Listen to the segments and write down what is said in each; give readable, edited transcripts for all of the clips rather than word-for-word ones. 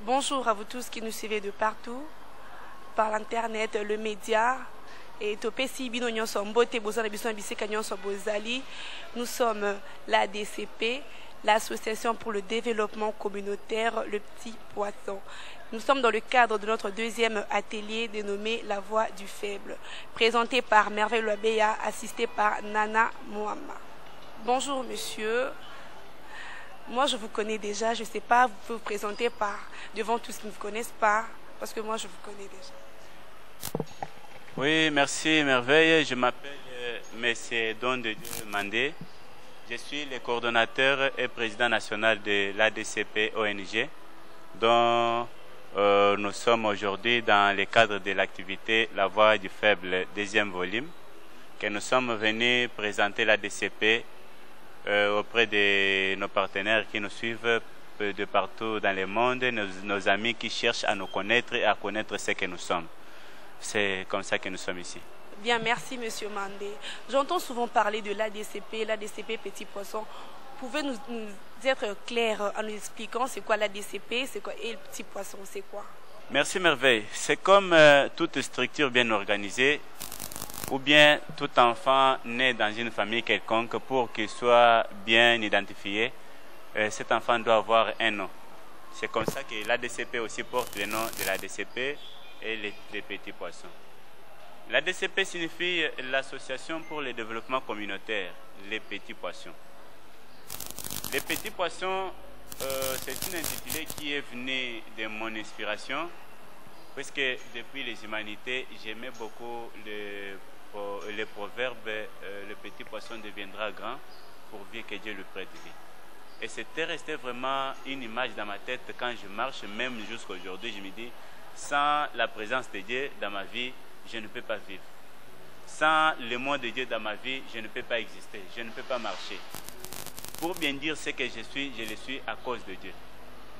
Bonjour à vous tous qui nous suivez de partout, par l'internet, le média. Et nous sommes l'ADCP, l'Association pour le développement communautaire Le Petit Poisson. Nous sommes dans le cadre de notre deuxième atelier dénommé La Voix du Faible, présenté par Merveille Loabeya, assisté par Nana Moama. Bonjour monsieur. Moi, je vous connais déjà. Je ne sais pas, vous pouvez vous présenter devant tous qui ne vous connaissent pas, parce que moi, je vous connais déjà. Oui, merci Merveille. Je m'appelle M. Don de Dieu Mandé. Je suis le coordonnateur et président national de l'ADCP ONG, dont nous sommes aujourd'hui dans le cadre de l'activité La Voix du Faible, deuxième volume, que nous sommes venus présenter l'ADCP auprès de nos partenaires qui nous suivent de partout dans le monde, nos amis qui cherchent à nous connaître et à connaître ce que nous sommes. C'est comme ça que nous sommes ici. Bien, merci Monsieur Mandé. J'entends souvent parler de l'ADCP Petit Poisson. Pouvez-vous nous être clair en nous expliquant c'est quoi l'ADCP, c'est quoi et le Petit Poisson, c'est quoi? Merci Merveille. C'est comme toute structure bien organisée, ou bien tout enfant né dans une famille quelconque, pour qu'il soit bien identifié, cet enfant doit avoir un nom. C'est comme ça que l'ADCP aussi porte le nom de l'ADCP et les petits poissons. L'ADCP signifie l'Association pour le développement communautaire, les petits poissons. Les petits poissons, c'est une intitulé qui est venue de mon inspiration, puisque depuis les humanités, j'aimais beaucoup le proverbe le petit poisson deviendra grand pourvu que Dieu lui prête vie. Et c'était resté vraiment une image dans ma tête quand je marche, même jusqu'à aujourd'hui, je me dis, sans la présence de Dieu dans ma vie, je ne peux pas vivre. Sans le mot de Dieu dans ma vie, je ne peux pas exister, je ne peux pas marcher. Pour bien dire ce que je le suis à cause de Dieu.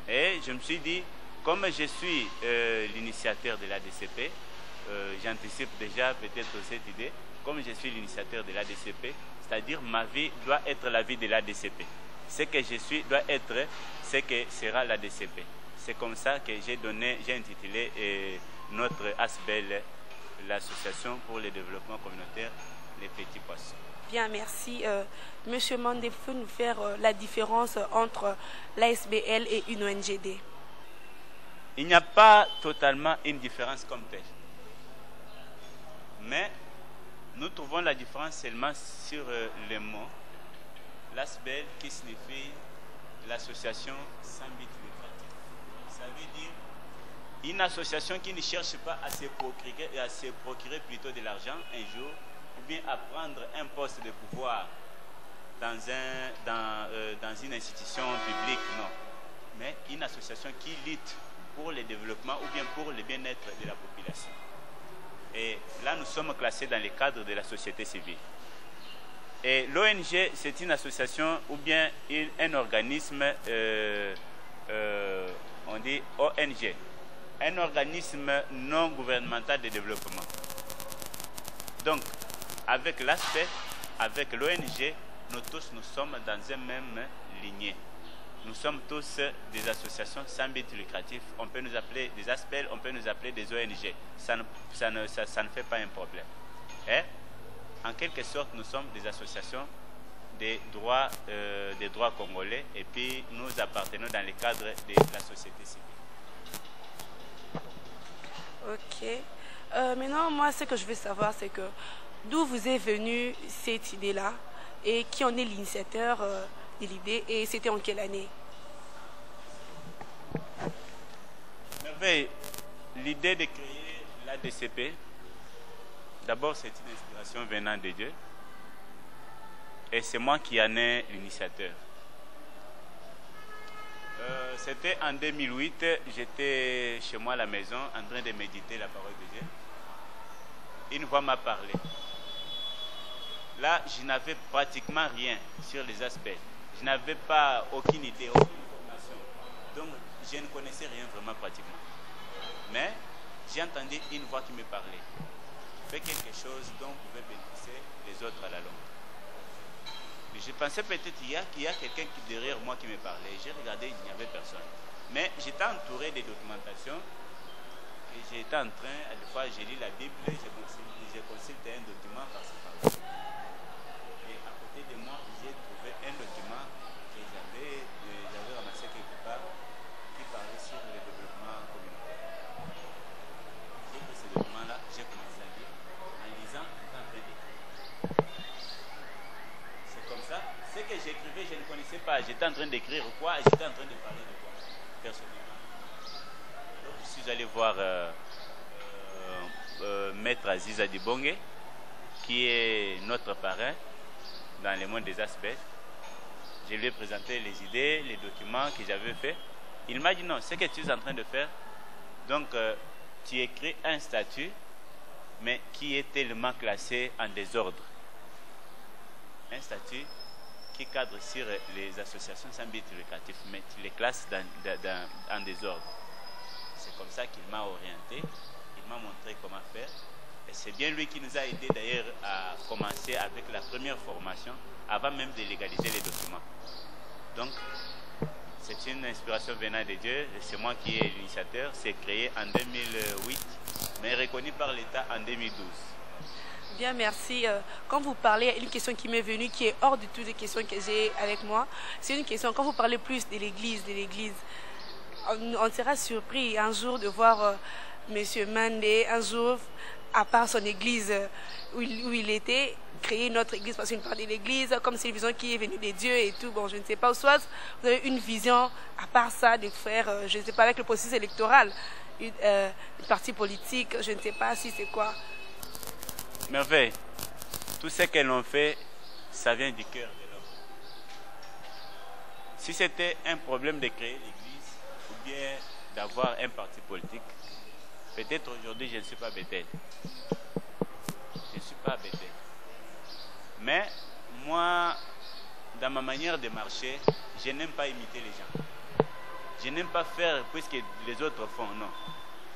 Et je me suis dit, comme je suis l'initiateur de l'ADCP, j'anticipe déjà peut-être cette idée, comme je suis l'initiateur de l'ADCP, c'est-à-dire ma vie doit être la vie de l'ADCP. Ce que je suis doit être ce que sera l'ADCP. C'est comme ça que j'ai intitulé notre ASBEL, l'Association pour le développement communautaire, les petits poissons. Bien, merci. Monsieur Mandé, peut nous faire la différence entre l'ASBL et une ONGD? Il n'y a pas totalement une différence comme telle. Mais nous trouvons la différence seulement sur les mots. L'ASBEL qui signifie l'association sans but lucratif. Ça veut dire une association qui ne cherche pas à se procurer plutôt de l'argent un jour, ou bien à prendre un poste de pouvoir dans une institution publique, non. Mais une association qui lutte pour le développement ou bien pour le bien-être de la population. Et là, nous sommes classés dans le cadre de la société civile. Et l'ONG, c'est une association ou bien un organisme, on dit ONG, un organisme non gouvernemental de développement. Donc, avec l'ASPEC, avec l'ONG, nous tous, nous sommes dans une même lignée. Nous sommes tous des associations sans but lucratif. On peut nous appeler des ASPEL, on peut nous appeler des ONG. Ça ne fait pas un problème. Et, en quelque sorte, nous sommes des associations des droits congolais et puis nous appartenons dans le cadre de la société civile. Ok. Maintenant, moi, ce que je veux savoir, c'est que d'où vous est venue cette idée-là et qui en est l'initiateur de l'idée et c'était en quelle année? Merveille, l'idée de créer l'ADCP, d'abord c'est une inspiration venant de Dieu et c'est moi qui en ai l'initiateur. C'était en 2008, j'étais chez moi à la maison en train de méditer la parole de Dieu. Une voix m'a parlé. Là, je n'avais pratiquement rien sur les aspects. Je n'avais pas aucune idée, aucune information. Donc, je ne connaissais rien vraiment pratiquement. Mais j'ai entendu une voix qui me parlait. Fais quelque chose dont pouvaient bénéficier les autres à la longue. Mais je pensais peut-être qu'il y a quelqu'un derrière moi qui me parlait. J'ai regardé, il n'y avait personne. Mais j'étais entouré de documentation et j'étais en train, à la fois j'ai lu la Bible, j'ai consulté un document par-ci par-là. Et à côté de moi, j'ai trouvé un document que j'avais ramassé quelque part qui parlait sur le développement communautaire. J'ai pris ce document-là, j'ai commencé à lire. En lisant, j'étais en train d'écrire. C'est comme ça. Ce que j'écrivais, je ne connaissais pas. J'étais en train d'écrire quoi et j'étais en train de parler de quoi, personnellement. Donc, je suis allé voir Maître Aziz Adibonge, qui est notre parrain dans le monde des aspects. Je lui ai présenté les idées, les documents que j'avais faits. Il m'a dit non, ce que tu es en train de faire, donc tu écris un statut, mais qui est tellement classé en désordre. Un statut qui cadre sur les associations sans but lucratif, mais tu les classes en désordre. C'est comme ça qu'il m'a orienté, il m'a montré comment faire. Et c'est bien lui qui nous a aidé d'ailleurs à commencer avec la première formation, avant même de légaliser les documents. Donc, c'est une inspiration venant de Dieu, c'est moi qui ai l'initiateur. C'est créé en 2008, mais reconnu par l'État en 2012. Bien, merci. Quand vous parlez, une question qui m'est venue, qui est hors de toutes les questions que j'ai avec moi, c'est une question, quand vous parlez plus de l'Église, on sera surpris un jour de voir M. Mandé, un jour, à part son église où il était, créer notre église, parce qu'une partie de l'église, comme c'est une vision qui est venue des dieux et tout, bon, je ne sais pas, soit vous avez une vision, à part ça, de faire, je ne sais pas, avec le processus électoral, une partie politique, je ne sais pas si c'est quoi. Merveille, tout ce que l'on fait, ça vient du cœur de l'homme. Si c'était un problème de créer l'église, ou bien d'avoir un parti politique, peut-être aujourd'hui je ne suis pas Bethel. Je ne suis pas Bethel. Mais moi, dans ma manière de marcher, je n'aime pas imiter les gens. Je n'aime pas faire puisque les autres font, non.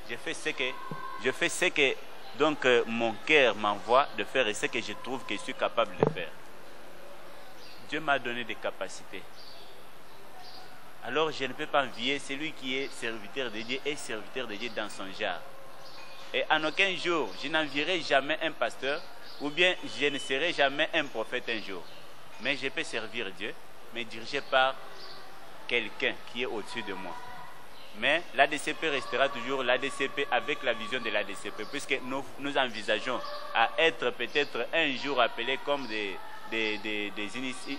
Je fais ce que donc mon cœur m'envoie de faire et ce que je trouve que je suis capable de faire. Dieu m'a donné des capacités. Alors je ne peux pas envier celui qui est serviteur de Dieu et serviteur de Dieu dans son genre. Et en aucun jour, je n'envierai jamais un pasteur ou bien je ne serai jamais un prophète un jour. Mais je peux servir Dieu, mais dirigé par quelqu'un qui est au-dessus de moi. Mais l'ADCP restera toujours l'ADCP avec la vision de l'ADCP, puisque nous envisageons à être peut-être un jour appelés comme des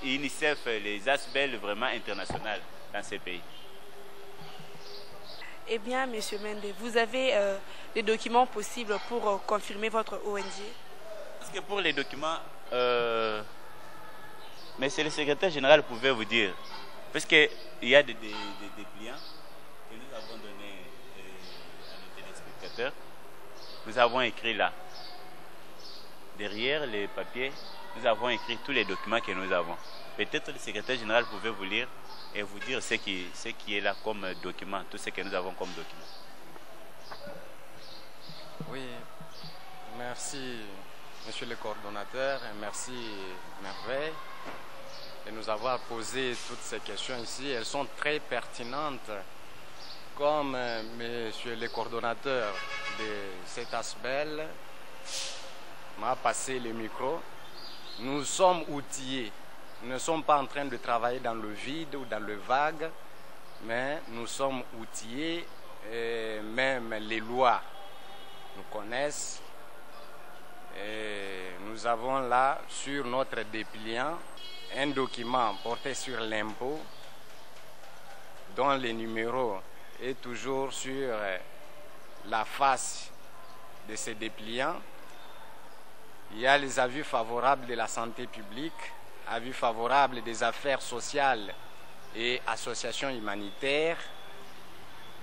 UNICEF, les ASBEL vraiment internationales dans ces pays. Eh bien, M. Mende, vous avez des documents possibles pour confirmer votre ONG? Parce que pour les documents, mais c'est le secrétaire général pouvait vous dire, parce qu'il y a des clients que nous avons donnés à nos téléspectateurs. Nous avons écrit là. Derrière les papiers, nous avons écrit tous les documents que nous avons. Peut-être le secrétaire général pouvait vous lire et vous dire ce qui est là comme document, tout ce que nous avons comme document. Oui, merci Monsieur le coordonnateur et merci Merveille de nous avoir posé toutes ces questions ici. Elles sont très pertinentes. Comme Monsieur le coordonnateur de cet ASBEL m'a passé le micro, nous sommes outillés. Nous ne sommes pas en train de travailler dans le vide ou dans le vague, mais nous sommes outillés et même les lois nous connaissent. Et nous avons là sur notre dépliant un document porté sur l'impôt dont le numéro est toujours sur la face de ce dépliant. Il y a les avis favorables de la santé publique, avis favorables des affaires sociales et associations humanitaires.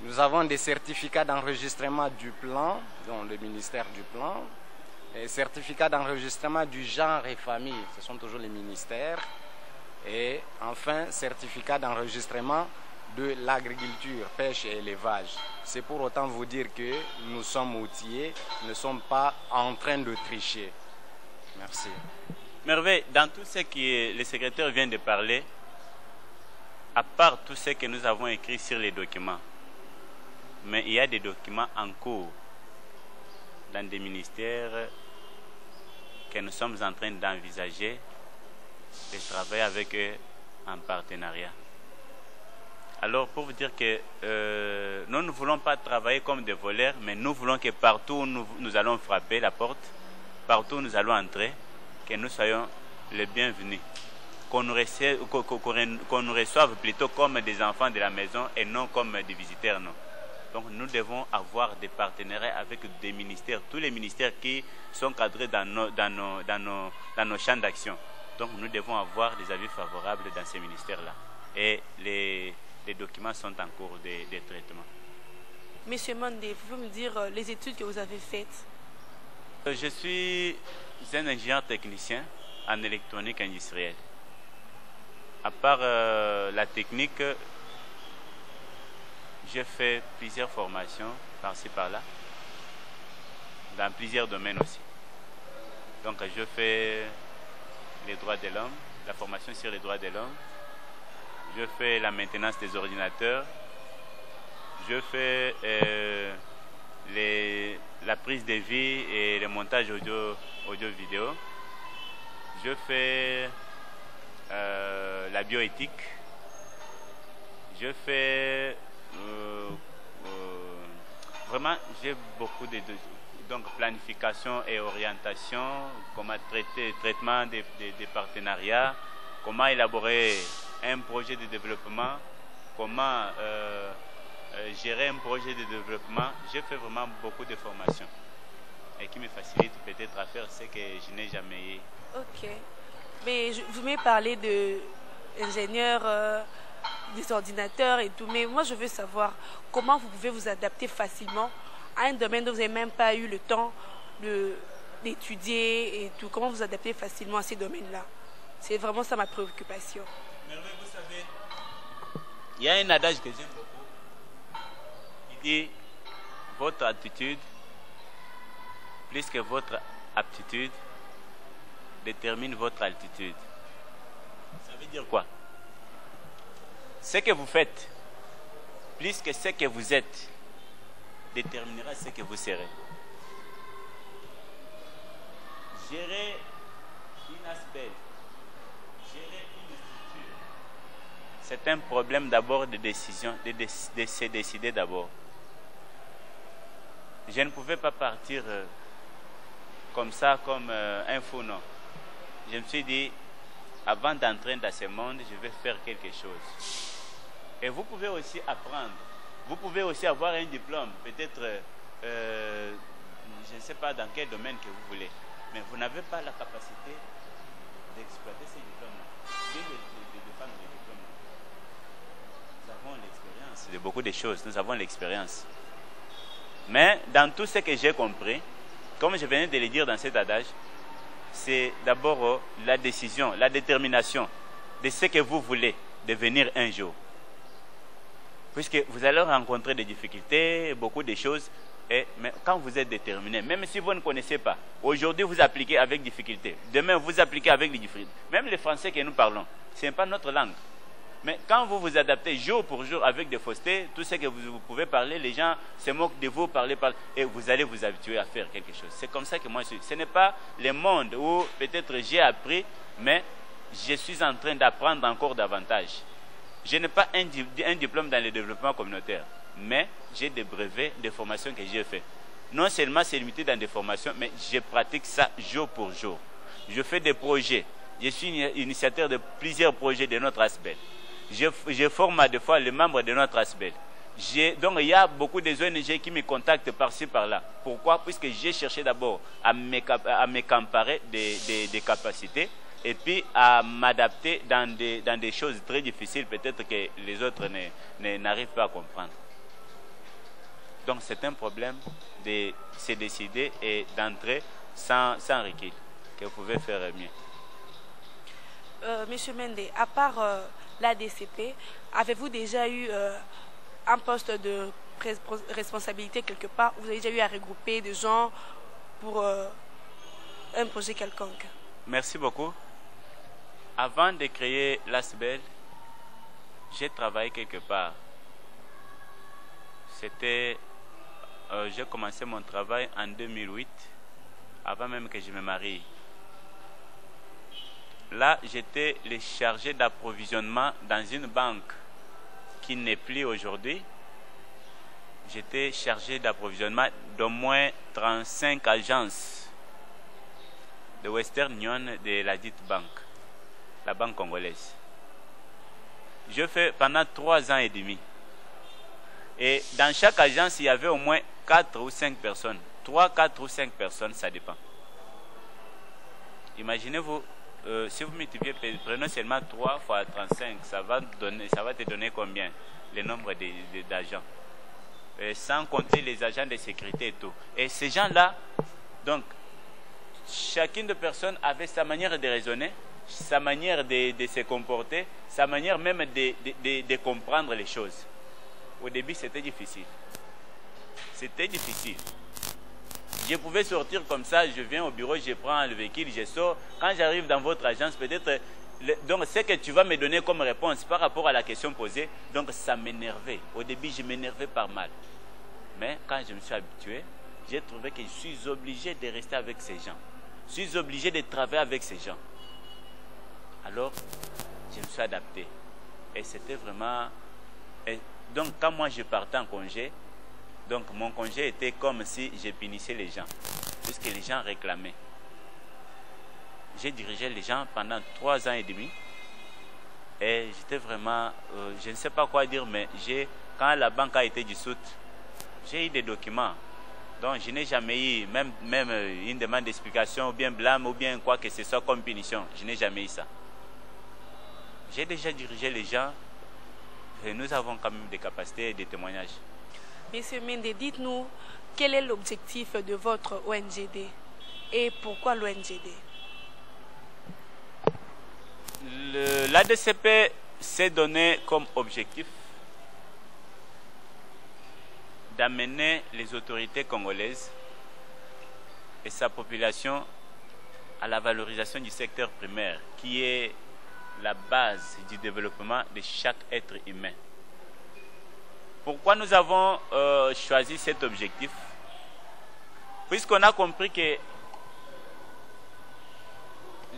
Nous avons des certificats d'enregistrement du plan, dont le ministère du plan, et certificats d'enregistrement du genre et famille, ce sont toujours les ministères, et enfin certificat d'enregistrement de l'agriculture, pêche et élevage. C'est pour autant vous dire que nous sommes outillés, nous ne sommes pas en train de tricher. Merci. Merveille, dans tout ce que le secrétaire vient de parler, à part tout ce que nous avons écrit sur les documents, mais il y a des documents en cours dans des ministères que nous sommes en train d'envisager de travailler avec eux en partenariat. Alors, pour vous dire que nous ne voulons pas travailler comme des voleurs, mais nous voulons que partout où nous allons frapper la porte, partout où nous allons entrer, que nous soyons les bienvenus. Qu'on nous reçoive plutôt comme des enfants de la maison et non comme des visiteurs, non. Donc nous devons avoir des partenariats avec des ministères, tous les ministères qui sont cadrés dans nos champs d'action. Donc nous devons avoir des avis favorables dans ces ministères-là. Et les documents sont en cours de traitement. Monsieur Mandé, pouvez-vous me dire les études que vous avez faites? Je suis un ingénieur technicien en électronique industrielle. À part la technique, j'ai fait plusieurs formations par-ci par-là, dans plusieurs domaines aussi. Donc je fais les droits de l'homme, la formation sur les droits de l'homme, je fais la maintenance des ordinateurs, je fais la prise de vie et le montage audio-vidéo, je fais la bioéthique, je fais vraiment j'ai beaucoup de donc planification et orientation, comment traitement des partenariats, comment élaborer un projet de développement, comment gérer un projet de développement. J'ai fait vraiment beaucoup de formations et qui me facilite peut-être à faire ce que je n'ai jamais eu. Ok. Mais vous m'avez parlé d'ingénieur, des ordinateurs et tout, mais moi je veux savoir comment vous pouvez vous adapter facilement à un domaine dont vous n'avez même pas eu le temps d'étudier et tout. Comment vous adapter facilement à ces domaines-là? C'est vraiment ça ma préoccupation. Merveille, vous savez, il y a un adage que j'aime beaucoup qui dit votre attitude plus que votre aptitude détermine votre altitude. Ça veut dire quoi? Ce que vous faites, plus que ce que vous êtes, déterminera ce que vous serez. Gérer une aspect, gérer une structure, c'est un problème d'abord de décision, de se décider d'abord. Je ne pouvais pas partir comme ça, comme un fou, non. Je me suis dit, avant d'entrer dans ce monde, je vais faire quelque chose. Et vous pouvez aussi apprendre. Vous pouvez aussi avoir un diplôme, peut-être, je ne sais pas dans quel domaine que vous voulez, mais vous n'avez pas la capacité d'exploiter ces diplômes-là. Bien de femmes de diplômes. Nous avons l'expérience de beaucoup de choses, nous avons l'expérience. Mais dans tout ce que j'ai compris, comme je venais de le dire dans cet adage, c'est d'abord la décision, la détermination de ce que vous voulez devenir un jour. Puisque vous allez rencontrer des difficultés, beaucoup de choses, mais quand vous êtes déterminé, même si vous ne connaissez pas, aujourd'hui vous appliquez avec difficulté, demain vous appliquez avec des difficultés. Même le français que nous parlons, ce n'est pas notre langue. Mais quand vous vous adaptez jour pour jour avec des faussetés, tout ce que vous pouvez parler, les gens se moquent de vous, et vous allez vous habituer à faire quelque chose. C'est comme ça que moi je suis. Ce n'est pas le monde où peut-être j'ai appris, mais je suis en train d'apprendre encore davantage. Je n'ai pas un diplôme dans le développement communautaire, mais j'ai des brevets de formation que j'ai fait. Non seulement c'est limité dans des formations, mais je pratique ça jour pour jour. Je fais des projets. Je suis initiateur de plusieurs projets de notre ASBEL. Je forme à des fois les membres de notre ASBEL. Donc il y a beaucoup de ONG qui me contactent par-ci par-là. Pourquoi? Puisque j'ai cherché d'abord à me comparer des capacités et puis à m'adapter dans des choses très difficiles, peut-être que les autres n'arrivent pas à comprendre. Donc c'est un problème de se décider et d'entrer sans recul, que vous pouvez faire mieux. Monsieur Mende, à part l'ADCP, avez-vous déjà eu un poste de responsabilité quelque part? Vous avez déjà eu à regrouper des gens pour un projet quelconque? Merci beaucoup. Avant de créer l'ASBEL, j'ai travaillé quelque part. C'était... j'ai commencé mon travail en 2008, avant même que je me marie. Là, j'étais le chargé d'approvisionnement dans une banque qui n'est plus aujourd'hui. J'étais chargé d'approvisionnement d'au moins 35 agences de Western Union de la dite banque, la banque congolaise. Je fais pendant 3 ans et demi. Et dans chaque agence, il y avait au moins 4 ou 5 personnes. 3, 4 ou 5 personnes, ça dépend. Imaginez-vous, si vous multipliez, prenez seulement 3 fois 35, ça va te donner combien? Le nombre d'agents. Sans compter les agents de sécurité et tout. Et ces gens-là, donc, chacune de personnes avait sa manière de raisonner, sa manière de se comporter, sa manière même de comprendre les choses. Au début, c'était difficile. C'était difficile. Je pouvais sortir comme ça, je viens au bureau, je prends le véhicule, je sors. Quand j'arrive dans votre agence, peut-être... Donc, ce que tu vas me donner comme réponse par rapport à la question posée, donc ça m'énervait. Au début, je m'énervais par mal. Mais quand je me suis habitué, j'ai trouvé que je suis obligé de rester avec ces gens. Je suis obligé de travailler avec ces gens. Alors, je me suis adapté. Et c'était vraiment... Et donc, quand moi je partais en congé, donc mon congé était comme si je punissais les gens, puisque les gens réclamaient. J'ai dirigé les gens pendant 3 ans et demi. Et j'étais vraiment... je ne sais pas quoi dire, mais quand la banque a été dissoute, j'ai eu des documents. Donc, je n'ai jamais eu même une demande d'explication, ou bien blâme, ou bien quoi que ce soit comme punition. Je n'ai jamais eu ça. J'ai déjà dirigé les gens. Et nous avons quand même des capacités et des témoignages. Monsieur Mende, dites-nous, quel est l'objectif de votre ONGD et pourquoi l'ONGD? L'ADCP s'est donné comme objectif d'amener les autorités congolaises et sa population à la valorisation du secteur primaire, qui est la base du développement de chaque être humain. Pourquoi nous avons choisi cet objectif? Puisqu'on a compris que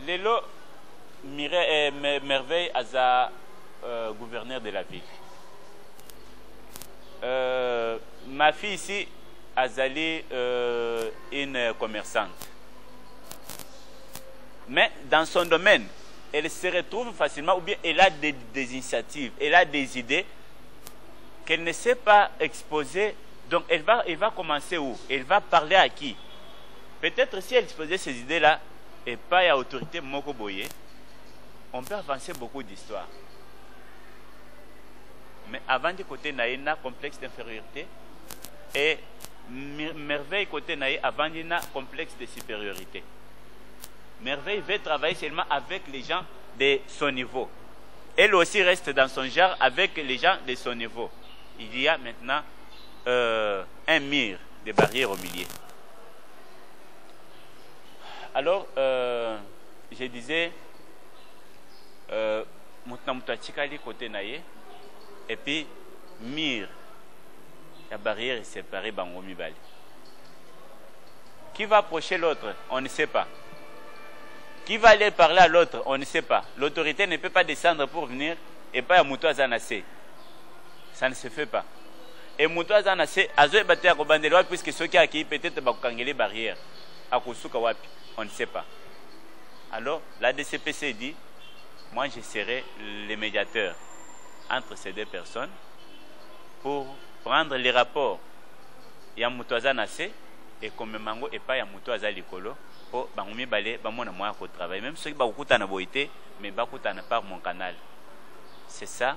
Lelo Merveille a gouverneur de la ville. Ma fille ici a une commerçante. Mais dans son domaine, elle se retrouve facilement, ou bien elle a des initiatives, elle a des idées qu'elle ne sait pas exposer. Donc elle va commencer où? Elle va parler à qui? Peut-être si elle exposait ces idées-là, et pas à l'autorité Mokoboye, on peut avancer beaucoup d'histoires. Mais avant du côté naïna, complexe d'infériorité, et Merveille côté naï, avant du complexe de supériorité. Merveille veut travailler seulement avec les gens de son niveau. Elle aussi reste dans son genre avec les gens de son niveau. Il y a maintenant un mur de barrières au milieu. Alors, je disais, côté naïe, et puis mur, la barrière est séparée bango mibali. Qui va approcher l'autre? On ne sait pas. Qui va aller parler à l'autre? On ne sait pas. L'autorité ne peut pas descendre pour venir et pas à Moutou Azanase. Ça ne se fait pas. Et Moutou Azanase, Azo est battu à Kobandelwa puisque ceux qui ont acquis peut-être Bakangele barrière. À Kosuka Wapi, on ne sait pas. Alors, la DCPC dit, moi je serai le médiateur entre ces deux personnes pour prendre les rapports. Il y a Moutou Azanase et comme Mango et pas il y a Moutou Azalikolo. Même ceux qui ont boité, mais par mon canal. C'est ça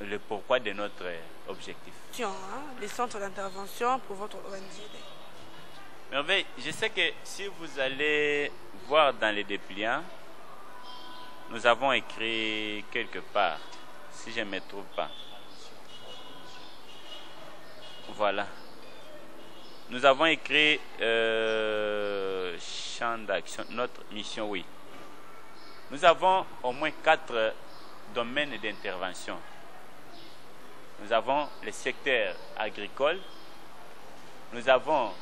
le pourquoi de notre objectif. Les centres d'intervention pour votre ONGD. Merveille, je sais que si vous allez voir dans les dépliants, nous avons écrit quelque part, si je ne me trouve pas. Voilà. Nous avons écrit champ d'action, notre mission, oui. Nous avons au moins 4 domaines d'intervention. nous avons le secteur agricole, nous avons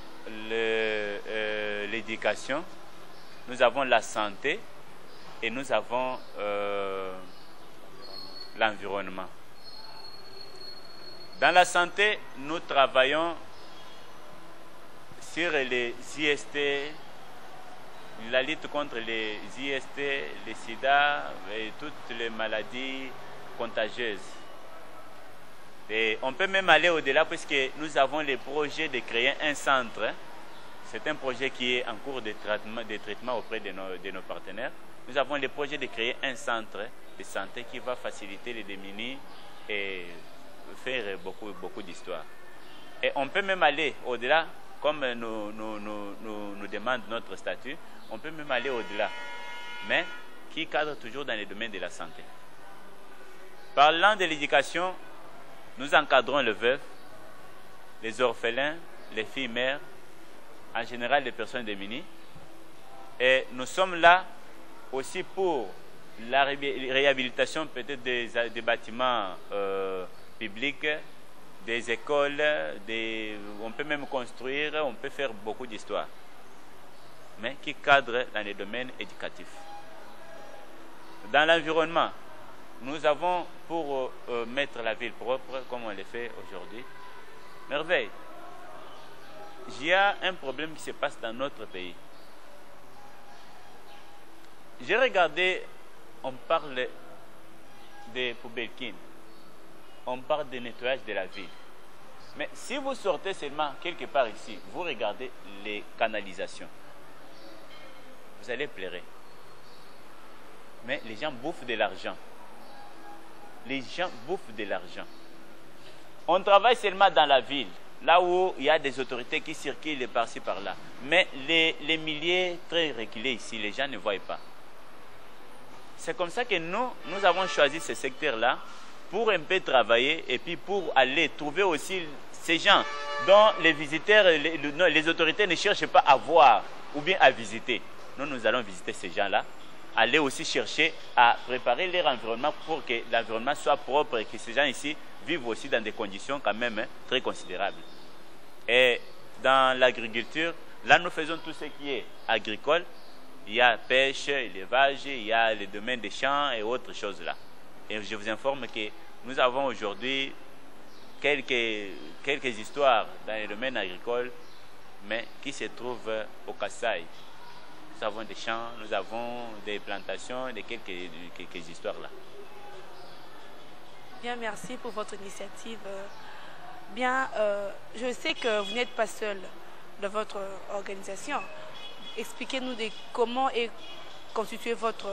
l'éducation, nous avons la santé et nous avons l'environnement. Dans la santé, nous travaillons sur les IST, la lutte contre les IST, les sida et toutes les maladies contagieuses. Et on peut même aller au-delà puisque nous avons le projet de créer un centre. C'est un projet qui est en cours de traitement auprès de nos partenaires. Nous avons le projet de créer un centre de santé qui va faciliter les démunis et faire beaucoup d'histoires. Et on peut même aller au-delà, comme nous demande notre statut, on peut même aller au-delà, mais qui cadre toujours dans les domaines de la santé. Parlant de l'éducation, nous encadrons les veufs, les orphelins, les filles mères, en général les personnes démunies. Et nous sommes là aussi pour la réhabilitation peut-être des bâtiments publics, des écoles, on peut même construire, on peut faire beaucoup d'histoires, mais qui cadrent dans les domaines éducatifs. Dans l'environnement, nous avons pour mettre la ville propre, comme on le fait aujourd'hui, merveille. Il y a un problème qui se passe dans notre pays. J'ai regardé, on parle des poubelles, on parle de nettoyage de la ville. Mais si vous sortez seulement quelque part ici, vous regardez les canalisations, vous allez pleurer. Mais les gens bouffent de l'argent. Les gens bouffent de l'argent. On travaille seulement dans la ville, là où il y a des autorités qui circulent par-ci par-là. Mais les milliers très reculés ici, les gens ne voient pas. C'est comme ça que nous avons choisi ce secteur-là pour un peu travailler et puis pour aller trouver aussi ces gens dont les visiteurs, les autorités ne cherchent pas à voir ou bien à visiter. Nous allons visiter ces gens-là, aller aussi chercher à préparer leur environnement pour que l'environnement soit propre et que ces gens ici vivent aussi dans des conditions quand même très considérables. Et dans l'agriculture, là nous faisons tout ce qui est agricole. Il y a pêche, élevage, il y a les domaines des champs et autres choses là. Et je vous informe que nous avons aujourd'hui quelques histoires dans les domaines agricoles, mais qui se trouvent au Kasaï. Nous avons des champs, nous avons des plantations, quelques histoires là. Bien, merci pour votre initiative. Bien, je sais que vous n'êtes pas seul dans votre organisation. Expliquez-nous comment est constitué votre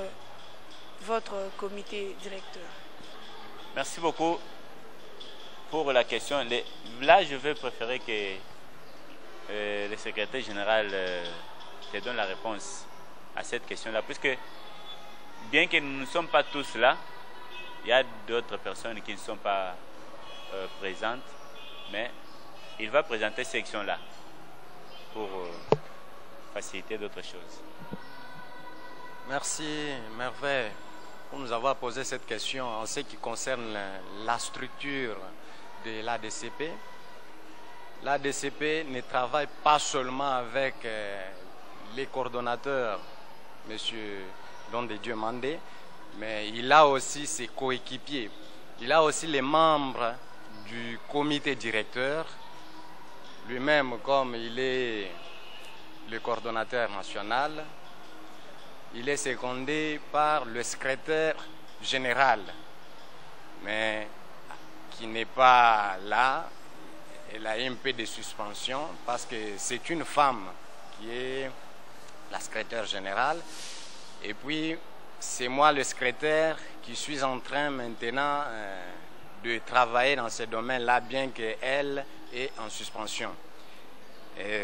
comité directeur. Merci beaucoup pour la question. Là, je vais préférer que le secrétaire général te donne la réponse à cette question-là, puisque bien que nous ne sommes pas tous là, il y a d'autres personnes qui ne sont pas présentes, mais il va présenter cette section-là pour faciliter d'autres choses. Merci Merveille pour nous avoir posé cette question en ce qui concerne la structure de l'ADCP. L'ADCP ne travaille pas seulement avec les coordonnateurs, M. Don de Dieu Mandé, mais il a aussi ses coéquipiers. Il a aussi les membres du comité directeur. Lui-même, comme il est le coordonnateur national, il est secondé par le secrétaire général, mais qui n'est pas là. Elle a un peu de suspension parce que c'est une femme qui est la secrétaire générale. Et puis, c'est moi le secrétaire qui suis en train maintenant de travailler dans ce domaine-là, bien qu'elle est en suspension. Et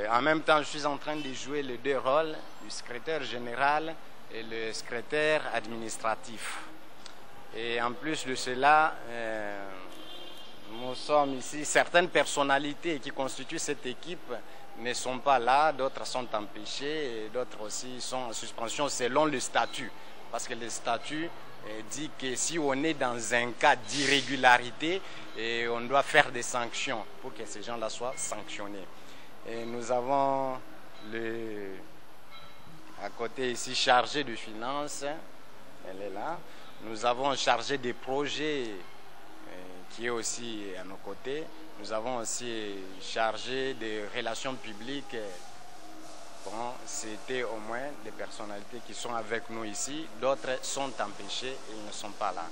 en même temps, je suis en train de jouer les deux rôles, du secrétaire général et le secrétaire administratif. Et en plus de cela, nous sommes ici, certaines personnalités qui constituent cette équipe ne sont pas là, d'autres sont empêchées et d'autres aussi sont en suspension selon le statut. Parce que le statut dit que si on est dans un cas d'irrégularité, on doit faire des sanctions pour que ces gens-là soient sanctionnés. Et nous avons à côté ici chargé de finances, elle est là. Nous avons chargé des projets qui est aussi à nos côtés. Nous avons aussi chargé des relations publiques. Bon, c'était au moins des personnalités qui sont avec nous ici. D'autres sont empêchés et ils ne sont pas là.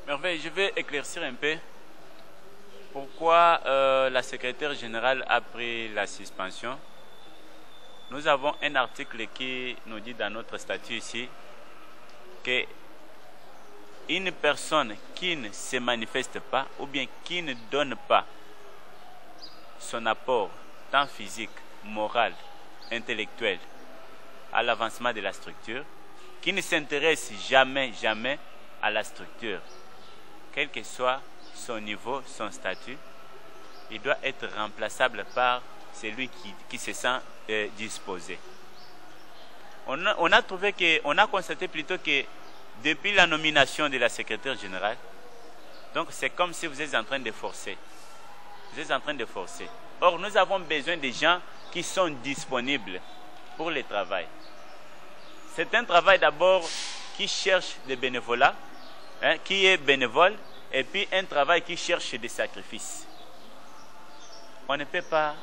Merveille, je vais éclaircir un peu pourquoi la secrétaire générale a pris la suspension. Nous avons un article qui nous dit dans notre statut ici que une personne qui ne se manifeste pas ou bien qui ne donne pas son apport tant physique, moral, intellectuel à l'avancement de la structure, qui ne s'intéresse jamais à la structure, quel que soit son niveau, son statut, il doit être remplaçable par celui qui se sent disposé. On a constaté plutôt que depuis la nomination de la secrétaire générale, donc c'est comme si vous êtes en train de forcer. Vous êtes en train de forcer. Or, nous avons besoin de gens qui sont disponibles pour le travail. C'est un travail d'abord qui cherche des bénévolats, qui est bénévole, et puis un travail qui cherche des sacrifices. On ne peut pas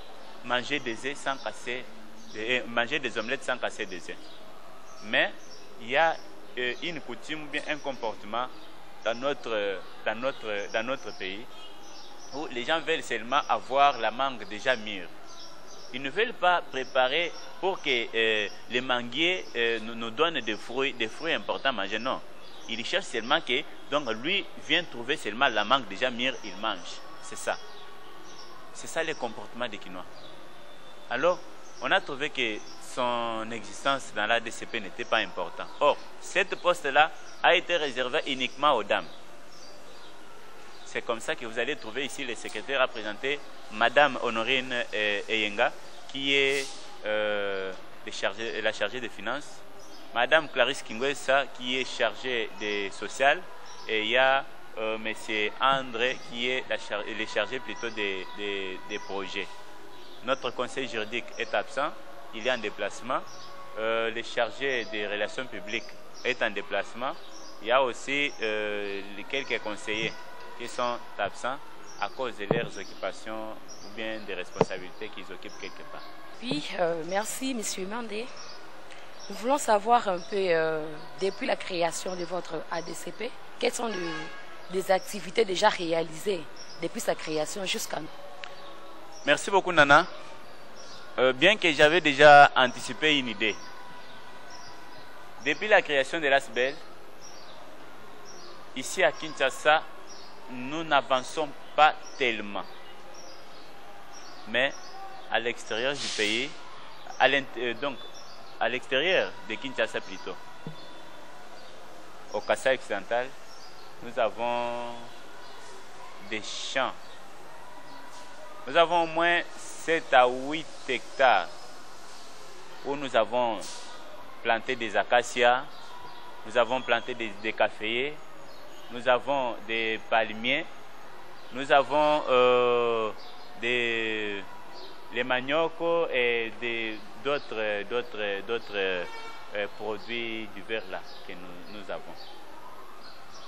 manger des œufs sans casser, manger des omelettes sans casser des œufs. Mais il y a une coutume ou bien un comportement dans notre pays où les gens veulent seulement avoir la mangue déjà mûre. Ils ne veulent pas préparer pour que les manguiers nous donnent des fruits importants à manger. Non. Ils cherchent seulement que donc lui vient trouver seulement la mangue déjà mûre, il mange. C'est ça. C'est ça le comportement des Quinois. Alors, on a trouvé que son existence dans l'ADCP n'était pas importante. Or, cette poste-là a été réservée uniquement aux dames. C'est comme ça que vous allez trouver ici le secrétaire à présenter Madame Honorine Eyenga, qui est la chargée des finances, Madame Clarisse Kingwesa, qui est chargée des sociales, et il y a Monsieur André, qui est le chargé plutôt des projets. Notre conseil juridique est absent, il est en déplacement. Le chargé des relations publiques est en déplacement. Il y a aussi quelques conseillers qui sont absents à cause de leurs occupations ou bien des responsabilités qu'ils occupent quelque part. Oui, merci M. Mandé. Nous voulons savoir un peu, depuis la création de votre ADCP, quelles sont les activités déjà réalisées depuis sa création jusqu'à nous. Merci beaucoup Nana. Bien que j'avais déjà anticipé une idée. Depuis la création de l'ASBEL, ici à Kinshasa, nous n'avançons pas tellement. Mais à l'extérieur du pays, donc à l'extérieur de Kinshasa plutôt, au Kasaï occidental, nous avons des champs. Nous avons au moins 7 à 8 hectares où nous avons planté des acacias, nous avons planté des caféiers, nous avons des palmiers, nous avons les maniocos et d'autres produits du verre là que nous avons.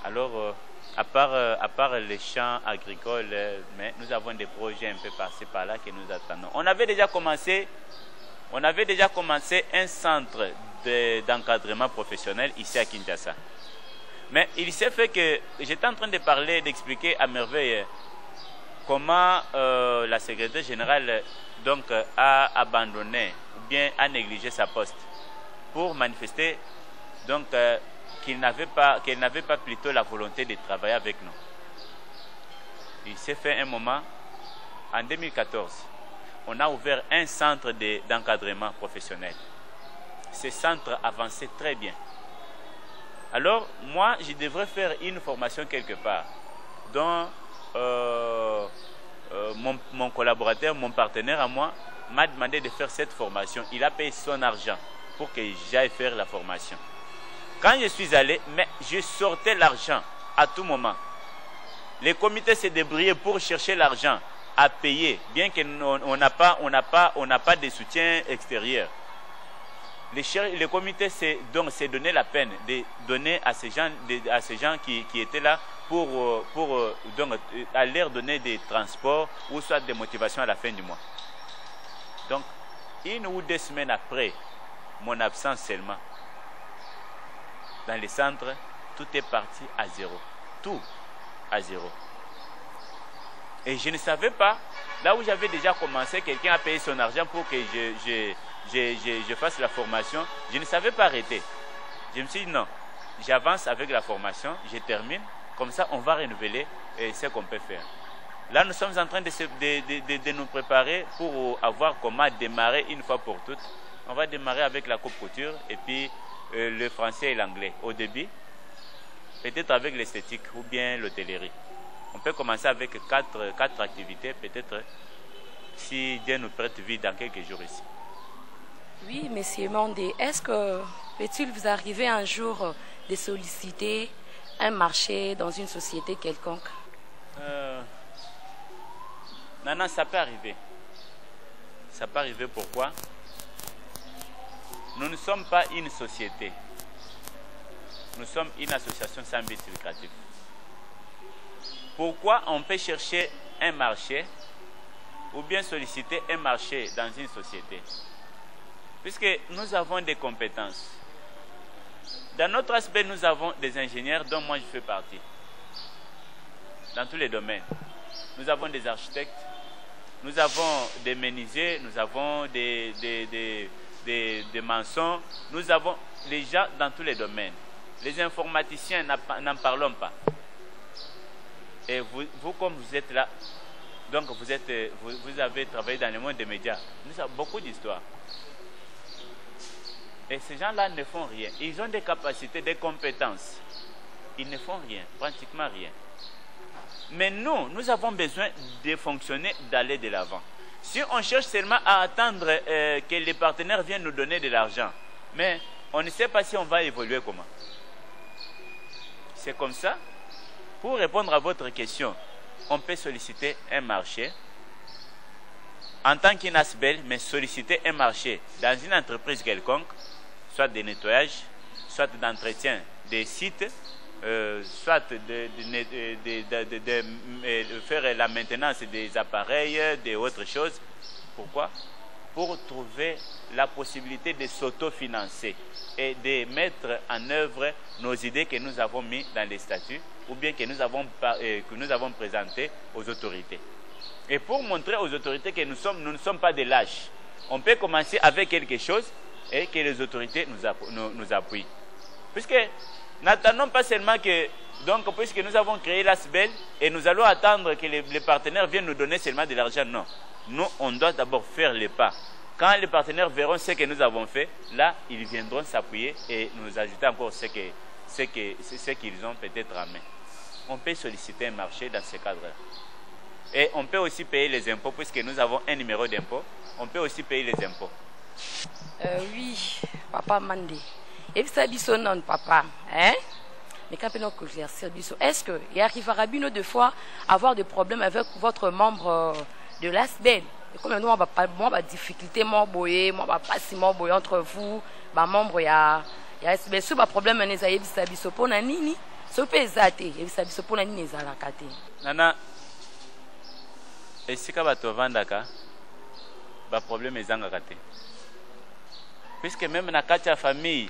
Alors, à part les champs agricoles, mais nous avons des projets un peu par-ci par-là que nous attendons. On avait déjà commencé un centre d'encadrement professionnel ici à Kinshasa. Mais il s'est fait que j'étais en train de parler, d'expliquer à merveille comment la secrétaire générale donc, a abandonné ou bien a négligé sa poste pour manifester donc, qu'elle n'avait pas plutôt la volonté de travailler avec nous. Il s'est fait un moment, en 2014, on a ouvert un centre d'encadrement professionnel. Ce centre avançait très bien. Alors, moi, je devrais faire une formation quelque part, dont mon collaborateur, mon partenaire à moi, m'a demandé de faire cette formation. Il a payé son argent pour que j'aille faire la formation. Quand je suis allé, mais je sortais l'argent à tout moment. Les comités se débrouillaient pour chercher l'argent à payer, bien qu'on n'a pas de soutien extérieur. Les comités s'est donné la peine de donner à ces gens qui étaient là pour à leur donner des transports ou soit des motivations à la fin du mois. Donc, 1 ou 2 semaines après mon absence seulement, dans les centres, tout est parti à zéro. Tout à zéro. Et je ne savais pas, là où j'avais déjà commencé, quelqu'un a payé son argent pour que je fasse la formation, je ne savais pas arrêter. Je me suis dit non, j'avance avec la formation, je termine, comme ça on va renouveler ce qu'on peut faire. Là nous sommes en train de nous préparer pour avoir comment démarrer une fois pour toutes. On va démarrer avec la coupe couture et puis le français et l'anglais au début, peut-être avec l'esthétique ou bien l'hôtellerie. On peut commencer avec 4 activités, peut-être si Dieu nous prête vie dans quelques jours ici. Oui, monsieur Mandé, est-ce que peut-il vous arriver un jour de solliciter un marché dans une société quelconque? Non, ça peut arriver. Ça peut arriver, pourquoi? Nous ne sommes pas une société. Nous sommes une association sans but lucratif. Pourquoi on peut chercher un marché ou bien solliciter un marché dans une société? Puisque nous avons des compétences. Dans notre aspect, nous avons des ingénieurs dont moi je fais partie. Dans tous les domaines. Nous avons des architectes, nous avons des menuisiers, nous avons des maçons, nous avons les gens dans tous les domaines. Les informaticiens, n'en parlons pas. Et vous, comme vous êtes là, donc vous avez travaillé dans le monde des médias, nous avons beaucoup d'histoires. Et ces gens-là ne font rien. Ils ont des capacités, des compétences. Ils ne font rien, pratiquement rien. Mais nous avons besoin de fonctionner, d'aller de l'avant. Si on cherche seulement à attendre que les partenaires viennent nous donner de l'argent, mais on ne sait pas si on va évoluer comment. C'est comme ça. Pour répondre à votre question, on peut solliciter un marché en tant qu'INASBEL, mais solliciter un marché dans une entreprise quelconque, soit de nettoyage, soit d'entretien des sites, soit de faire la maintenance des appareils, d'autres choses. Pourquoi? Pour trouver la possibilité de s'autofinancer et de mettre en œuvre nos idées que nous avons mises dans les statuts ou bien que nous avons présentées aux autorités. Et pour montrer aux autorités que nous ne sommes pas des lâches, on peut commencer avec quelque chose et que les autorités nous appuient. Puisque n'attendons pas seulement que, donc, puisque nous avons créé l'ASBEL et nous allons attendre que les partenaires viennent nous donner seulement de l'argent, non. Nous, on doit d'abord faire les pas. Quand les partenaires verront ce que nous avons fait, là, ils viendront s'appuyer et nous ajouter encore ce qu'ils ont peut-être en main. On peut solliciter un marché dans ce cadre-là. Et on peut aussi payer les impôts, puisque nous avons un numéro d'impôt. On peut aussi payer les impôts. Oui, papa Mandé. Et ça dit son nom, papa. Hein? Mais quand on peut éclaircir, est-ce qu'il arrivera bien de fois à avoir des problèmes avec votre membre de l'ASBEL? Comme nous, on va pas de difficulté, moi, pas si entre vous, membre, il y a ASBEL. Si vous avez un problème, vous avez dit pour nani. Si vous avez dit pour nani, vous avez dit. Nana, et si vous avez vendaka, le problème est zangakate. Puisque même dans la famille,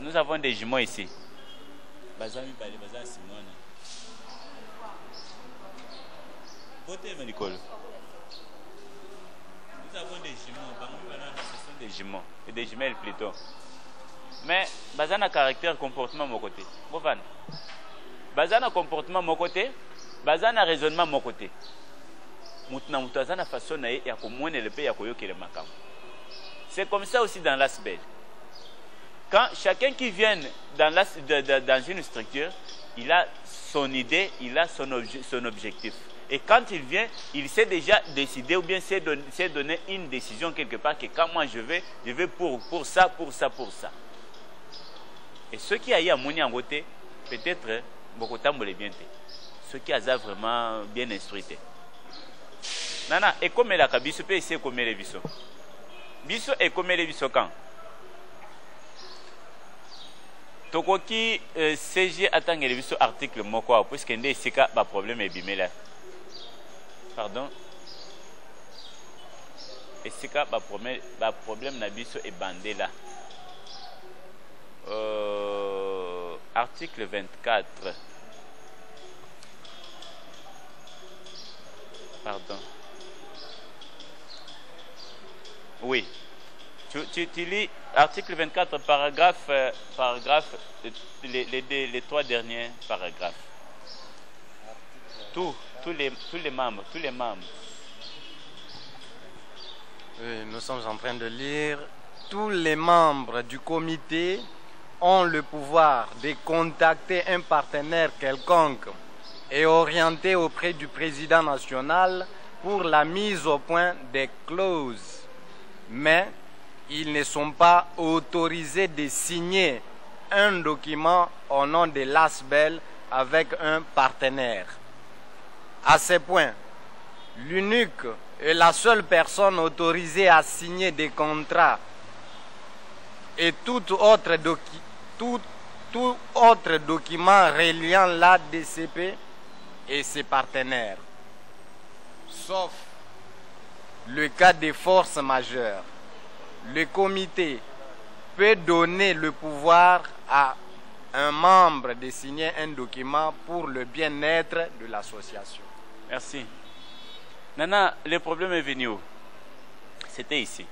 nous avons des jumeaux ici. Nous avons des jumeaux, et des jumelles plutôt. Mais ils ont un caractère, comportement de mon côté. Ils ont un comportement de mon côté, ils ont un raisonnement de mon côté. C'est comme ça aussi dans l'ASBEL. Quand chacun qui vient dans une structure, il a son idée, il a son objectif. Et quand il vient, il sait déjà décider ou bien sait donner une décision quelque part que quand moi je vais pour ça. Et ceux qui aillent à Mouni en côté, peut-être, beaucoup de temps, bien. Ceux qui ont vraiment bien instruits. Nana, et comme la Kabiso, peut essayer comme les biso. Biso et comme les biso quand? Tokoki CG attend les biso article moko, puisque ndé sika ba problème est bimé là. Pardon. Et sika ba problème na biso est bandé là. Article 24. Pardon. Oui. Tu lis article 24, paragraphe, les trois derniers paragraphes. Tous les membres. Oui, nous sommes en train de lire. Tous les membres du comité ont le pouvoir de contacter un partenaire quelconque et orienter auprès du président national pour la mise au point des clauses. Mais ils ne sont pas autorisés de signer un document au nom de l'ASBEL avec un partenaire. À ce point, l'unique et la seule personne autorisée à signer des contrats et tout autre document reliant l'ADCP et ses partenaires, sauf le cas des forces majeures. Le comité peut donner le pouvoir à un membre de signer un document pour le bien-être de l'association. Merci. Nana, le problème est venu où? C'était ici.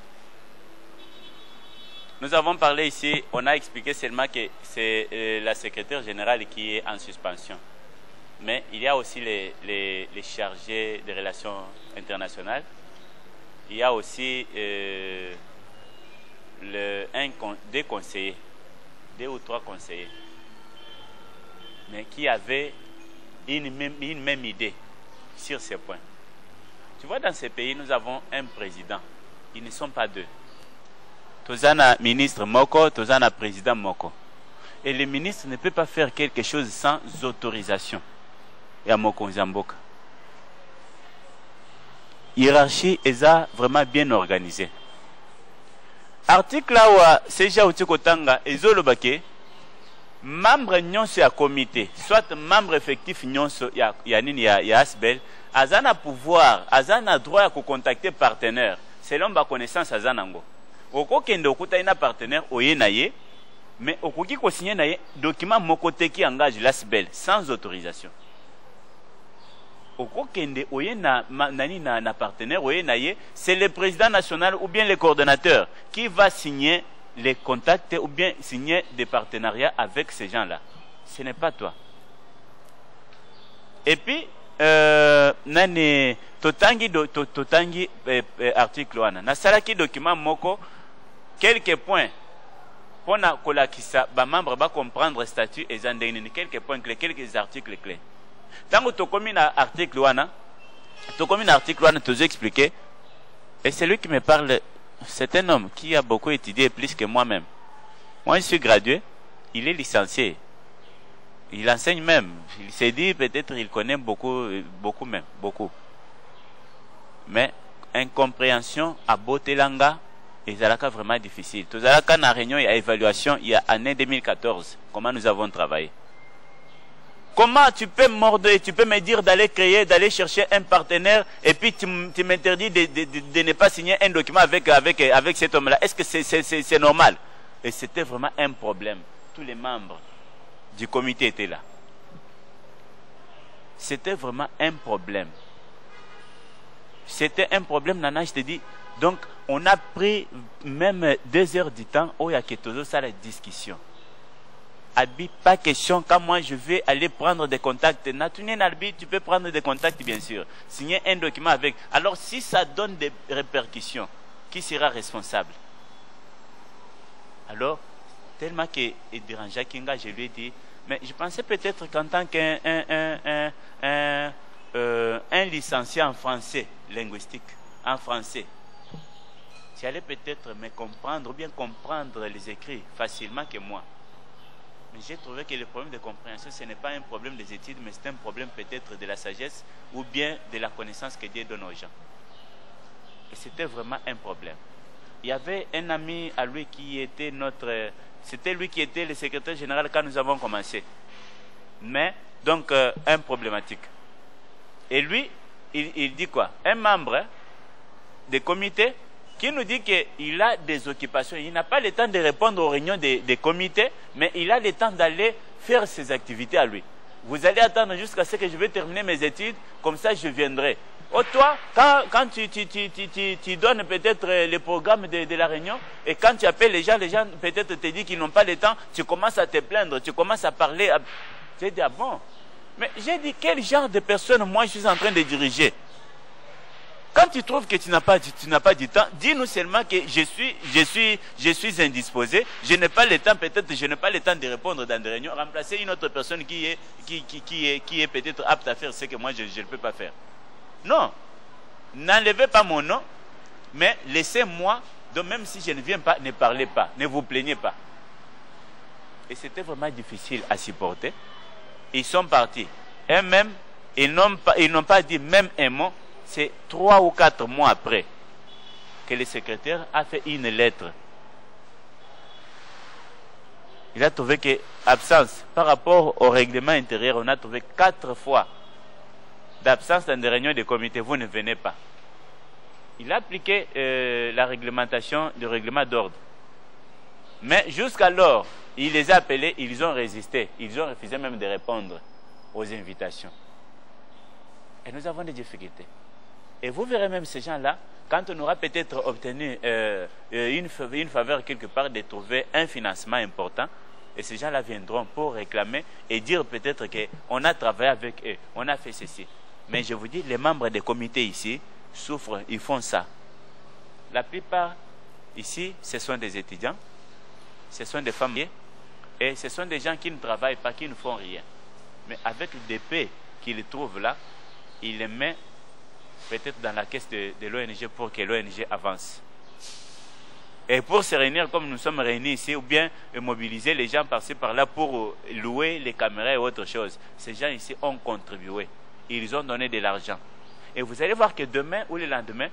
Nous avons parlé ici, on a expliqué seulement que c'est la secrétaire générale qui est en suspension. Mais il y a aussi les chargés des relations internationales. Il y a aussi des conseillers, 2 ou 3 conseillers, mais qui avaient une même idée sur ces points. Tu vois, dans ces pays, nous avons un président. Ils ne sont pas 2. Tozana ministre Moko, Tozana président Moko. Et le ministre ne peut pas faire quelque chose sans autorisation. Et à Moko Zamboka. Hiérarchie est vraiment bien organisée. Article là où Seja Utikotanga et Zolobake, membre nyonso ya comité, soit membre effectif nyonso ya Asbel, azana pouvoir, azana droit à contacter partenaire, selon ma connaissance azanango. Oko kende okuta ina partenaire oye na ye, mais okoki ko signer na ye document mokote qui engage l'Asbel sans autorisation. Oko kende oye na partenaire oye na ye, c'est le président national ou bien le coordonnateur qui va signer les contacts ou bien signer des partenariats avec ces gens-là. Ce n'est pas toi. Et puis, nani totangi article wana. Na salaki document moko quelques points pour na kolakisa ba membre ba comprendre statut et zandeni quelques points clés, quelques articles clés. Tango tokomi na article wana, te expliquer. Et celui qui me parle, c'est un homme qui a beaucoup étudié plus que moi-même. Moi, je suis gradué, il est licencié. Il enseigne même. Il s'est dit, peut-être, il connaît beaucoup. Mais, incompréhension à Botelanga, et Zalaka vraiment difficile. Tout Zalaka, dans la réunion, il y a évaluation, il y a année 2014, comment nous avons travaillé. Comment tu peux mordre, tu peux me dire d'aller chercher un partenaire et puis tu m'interdis de ne pas signer un document avec cet homme-là. Est-ce que c'est normal? Et c'était vraiment un problème. Tous les membres du comité étaient là. C'était vraiment un problème. C'était un problème, Nana, je te dis. Donc, on a pris même 2 heures du temps où il y a quelque ça la discussion. Albi, pas question, quand moi je vais aller prendre des contacts. Natunien Albi, tu peux prendre des contacts, bien sûr. Signer un document avec. Alors, si ça donne des répercussions, qui sera responsable? Alors, tellement que Diranja Kinga, je lui ai dit, mais je pensais peut-être qu'en tant qu'un licencié en français, linguistique, en français, tu allais peut-être me comprendre ou bien comprendre les écrits facilement que moi. Mais j'ai trouvé que le problème de compréhension, ce n'est pas un problème des études, mais c'est un problème peut-être de la sagesse ou bien de la connaissance que Dieu donne aux gens. Et c'était vraiment un problème. Il y avait un ami à lui qui était c'était lui qui était le secrétaire général quand nous avons commencé. Mais, donc, un problématique. Et lui, il dit quoi? Un membre des comités qui nous dit qu'il a des occupations. Il n'a pas le temps de répondre aux réunions des comités, mais il a le temps d'aller faire ses activités à lui. Vous allez attendre jusqu'à ce que je vais terminer mes études, comme ça je viendrai. Oh, toi, quand tu donnes peut-être le programme de la réunion, et quand tu appelles les gens peut-être te disent qu'ils n'ont pas le temps, tu commences à te plaindre, tu commences à parler. J'ai dit, ah bon? Mais j'ai dit, quel genre de personne moi je suis en train de diriger? Quand tu trouves que tu n'as pas du temps, dis-nous seulement que je suis indisposé, je n'ai pas le temps, peut-être je n'ai pas le temps de répondre dans des réunions, remplacer une autre personne qui est peut-être apte à faire ce que moi je ne peux pas faire. Non, n'enlevez pas mon nom, mais laissez-moi, donc même si je ne viens pas, ne parlez pas, ne vous plaignez pas. Et c'était vraiment difficile à supporter. Ils sont partis. Et même, ils n'ont pas dit même un mot. C'est 3 ou 4 mois après que le secrétaire a fait une lettre. Il a trouvé que absence par rapport au règlement intérieur, on a trouvé 4 fois d'absence dans des réunions de comité. Vous ne venez pas. Il a appliqué la réglementation du règlement d'ordre. Mais jusqu'alors, il les a appelés, ils ont résisté. Ils ont refusé même de répondre aux invitations. Et nous avons des difficultés. Et vous verrez même ces gens-là, quand on aura peut-être obtenu une faveur quelque part de trouver un financement important, et ces gens-là viendront pour réclamer et dire peut-être qu'on a travaillé avec eux, on a fait ceci. Mais je vous dis, les membres des comités ici souffrent, ils font ça. La plupart ici, ce sont des étudiants, ce sont des femmes, et ce sont des gens qui ne travaillent pas, qui ne font rien. Mais avec des paix qu'ils trouvent là, ils les mettent peut-être dans la caisse de l'ONG pour que l'ONG avance. Et pour se réunir comme nous sommes réunis ici, ou bien mobiliser les gens par-ci par-là pour louer les caméras et autre chose, ces gens ici ont contribué. Ils ont donné de l'argent. Et vous allez voir que demain ou le lendemain,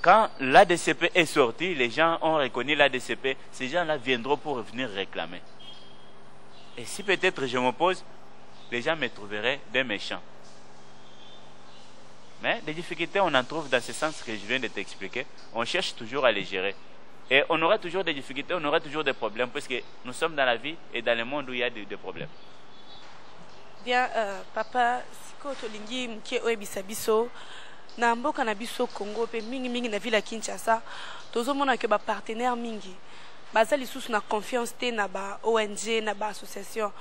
quand l'ADCP est sorti, les gens ont reconnu l'ADCP, ces gens-là viendront pour venir réclamer. Et si peut-être je m'oppose, les gens me trouveraient des méchants. Mais des difficultés, on en trouve dans ce sens que je viens de t'expliquer. On cherche toujours à les gérer. Et on aura toujours des difficultés, on aura toujours des problèmes, parce que nous sommes dans la vie et dans le monde où il y a des problèmes. Bien, papa, siko tolingi mkie oebisa biso na mboka na biso Congo pe mingi na ville Kinshasa, tozomona ke ba partenaire mingi baza lisusu na confiance te na ba ONG na ba association.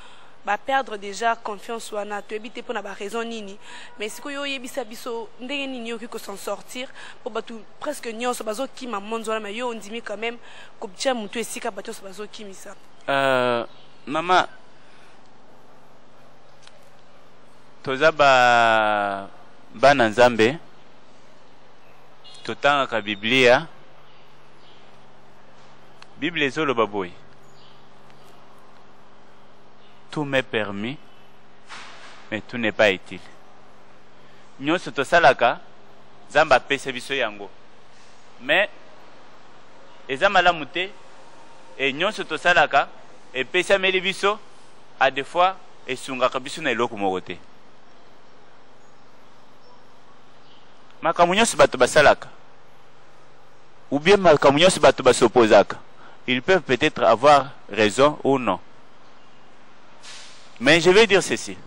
Ba perdre déjà confiance wana to ebite pour na ba raison nini, mais siko yo yebisa biso ndenge nini yo ko s'en sortir pour batu presque nyonso bazo kima monzo wana, mais yo ondimi quand même ko btia mutu esika bato bazo kimisa. Mama toza bana Nzambe totangaka Biblia. Bible ezoloba boye, tout m'est permis, mais tout n'est pas utile. Nyonso tosalaka Nzambe apesa biso yango, mais eza malamu te. E nyonso tosalaka epesameli biso a des fois esungaka biso na eloko moko te. Makambo nyonso bato basalaka ou bien makambo nyonso bato basopozaka, ils peuvent peut-être avoir raison ou non. Mais je vais dire ceci.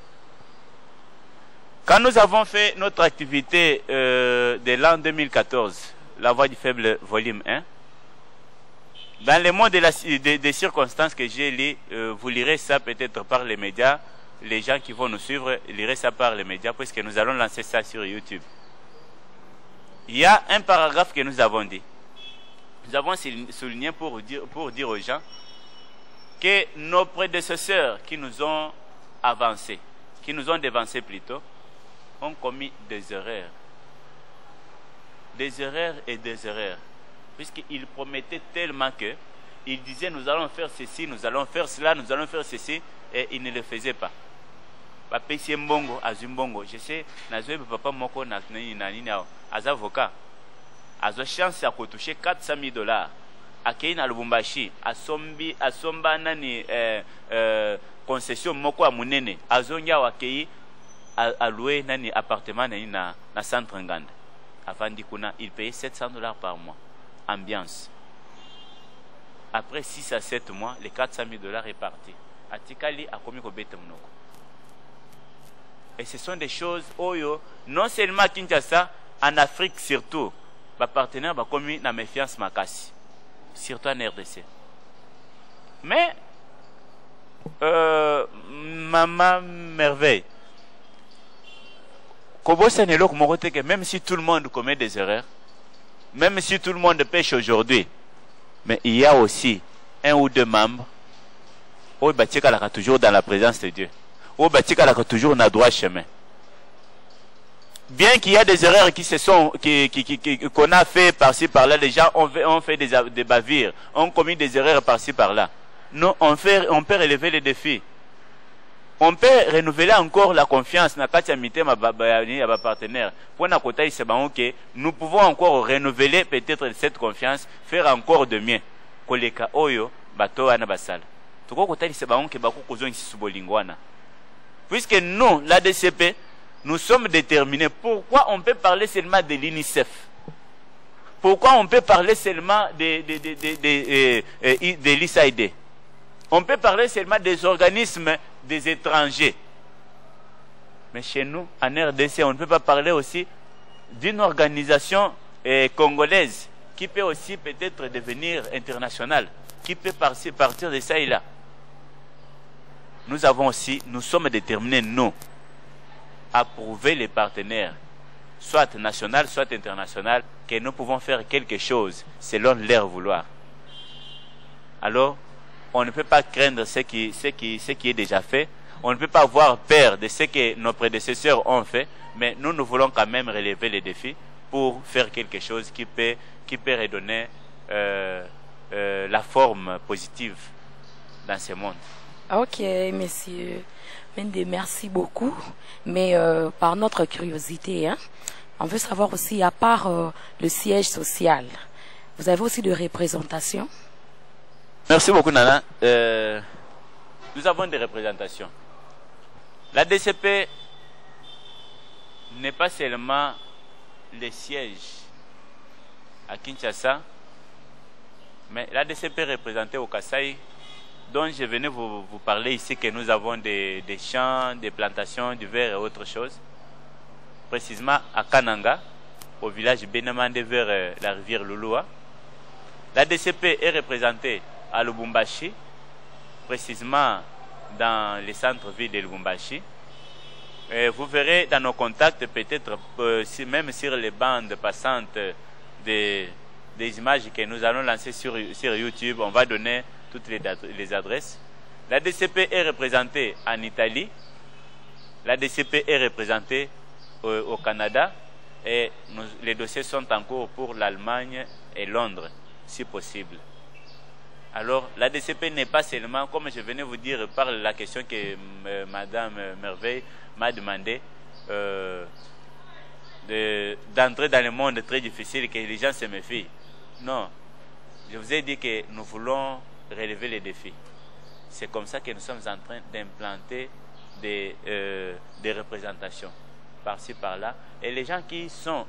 Quand nous avons fait notre activité de l'an 2014, La Voix du Faible, volume 1, dans le monde des circonstances que j'ai lues, vous lirez ça peut-être par les médias, les gens qui vont nous suivre lirez ça par les médias, puisque nous allons lancer ça sur YouTube. Il y a un paragraphe que nous avons dit. Nous avons souligné pour dire aux gens que nos prédécesseurs qui nous ont avancés, qui nous ont dévancés plutôt, ont commis des erreurs. Des erreurs et des erreurs. Puisqu'ils promettaient tellement il disait nous allons faire ceci, nous allons faire cela, nous allons faire ceci, et il ne le faisait pas. Papesi mbongo, azumbongo. Je sais, nazoe papa moko na nini az avocat. Azo chance ya kotoucher $400,000. Akei na Lubumbashi, asomba nani concession moko ya munene. Azo nya wakei a loué nani appartement nani na centre Nganda. Avant d'ikuna, il payait $700 par mois. Ambiance. Après 6 à 7 mois, les $400,000 est parti. Atikali a commis kobete mnoko. Et ce sont des choses, oyo, non seulement à Kinshasa, en Afrique surtout, les partenaires ont commis la méfiance makasi, surtout en RDC. Mais, maman merveille, même si tout le monde commet des erreurs, même si tout le monde pêche aujourd'hui, mais il y a aussi un ou deux membres, qui sont toujours dans la présence de Dieu. Ou toujours dans le droit chemin. Bien qu'il y a des erreurs qu'on a fait par-ci par-là, les gens ont fait des bavures, ont commis des erreurs par-ci par-là. Nous, on peut relever les défis. On peut renouveler encore la confiance dans ma partenaire. Nous pouvons encore renouveler peut-être cette confiance, faire encore de mieux. Koleka oyo bato ana basala. Puisque nous, l'ADCP, nous sommes déterminés. Pourquoi on peut parler seulement de l'UNICEF? Pourquoi on peut parler seulement de l'ISAID? On peut parler seulement des organismes des étrangers. Mais chez nous, en RDC, on ne peut pas parler aussi d'une organisation congolaise qui peut aussi peut-être devenir internationale, qui peut partir de ça et là. Nous sommes déterminés, nous, à prouver les partenaires, soit national, soit international, que nous pouvons faire quelque chose selon leur vouloir. Alors, on ne peut pas craindre ce qui est déjà fait, on ne peut pas avoir peur de ce que nos prédécesseurs ont fait, mais nous voulons quand même relever les défis pour faire quelque chose qui peut redonner la forme positive dans ce monde. Ok, monsieur Mende, merci beaucoup. Mais par notre curiosité, on veut savoir aussi, à part le siège social, vous avez aussi de représentation? Merci beaucoup, Nana. Nous avons des représentations. La DCP n'est pas seulement le siège à Kinshasa, mais la DCP est représentée au Kasaï, dont je venais vous parler ici, que nous avons des champs, des plantations, du verre et autre chose. Précisément à Kananga, au village Benamande vers la rivière Lulua. La DCP est représentée à Lubumbashi, précisément dans le centre-ville de Lubumbashi. Et vous verrez dans nos contacts, peut-être même sur les bandes passantes des images que nous allons lancer sur YouTube, on va donner toutes les adresses. La DCP est représentée en Italie, la DCP est représentée au Canada, et les dossiers sont en cours pour l'Allemagne et Londres, si possible. Alors, la DCP n'est pas seulement, comme je venais vous dire, par la question que Madame Merveille m'a demandé, d'entrer dans le monde très difficile, que les gens se méfient. Non, je vous ai dit que nous voulons relever les défis. C'est comme ça que nous sommes en train d'implanter des représentations par-ci par-là. Et les gens qui sont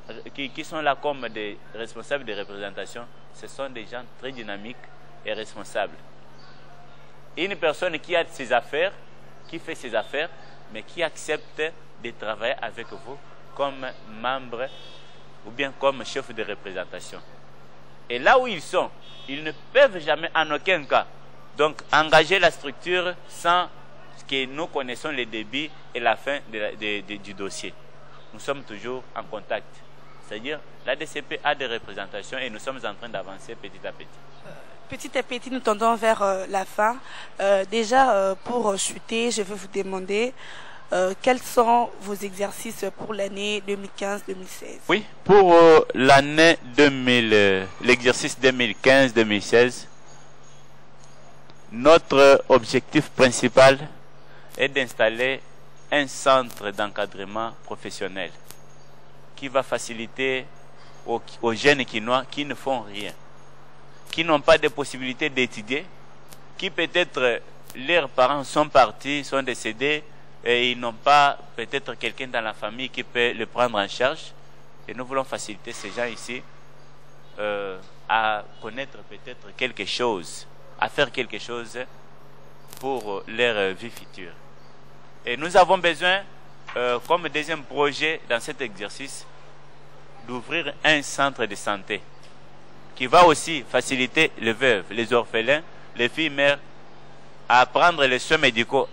là comme des responsables de représentation, ce sont des gens très dynamiques et responsables. Une personne qui a ses affaires, qui fait ses affaires, mais qui accepte de travailler avec vous comme membre ou bien comme chef de représentation. Et là où ils sont, ils ne peuvent jamais, en aucun cas, donc engager la structure sans que nous connaissons le début et la fin du dossier. Nous sommes toujours en contact. C'est-à-dire, la DCP a des représentations et nous sommes en train d'avancer petit à petit. Petit à petit, nous tendons vers la fin. Déjà, pour chuter, je vais vous demander quels sont vos exercices pour l'année 2015-2016? Oui, pour l'année l'exercice 2015-2016, Notre objectif principal est d'installer un centre d'encadrement professionnel qui va faciliter aux jeunes Kinois qui ne font rien, qui n'ont pas de possibilité d'étudier, qui peut-être leurs parents sont partis, sont décédés et ils n'ont pas peut-être quelqu'un dans la famille qui peut le prendre en charge. Et nous voulons faciliter ces gens ici à connaître peut-être quelque chose, à faire quelque chose pour leur vie future. Et nous avons besoin, comme deuxième projet dans cet exercice, d'ouvrir un centre de santé qui va aussi faciliter les veuves, les orphelins, les filles mères à prendre les soins médicaux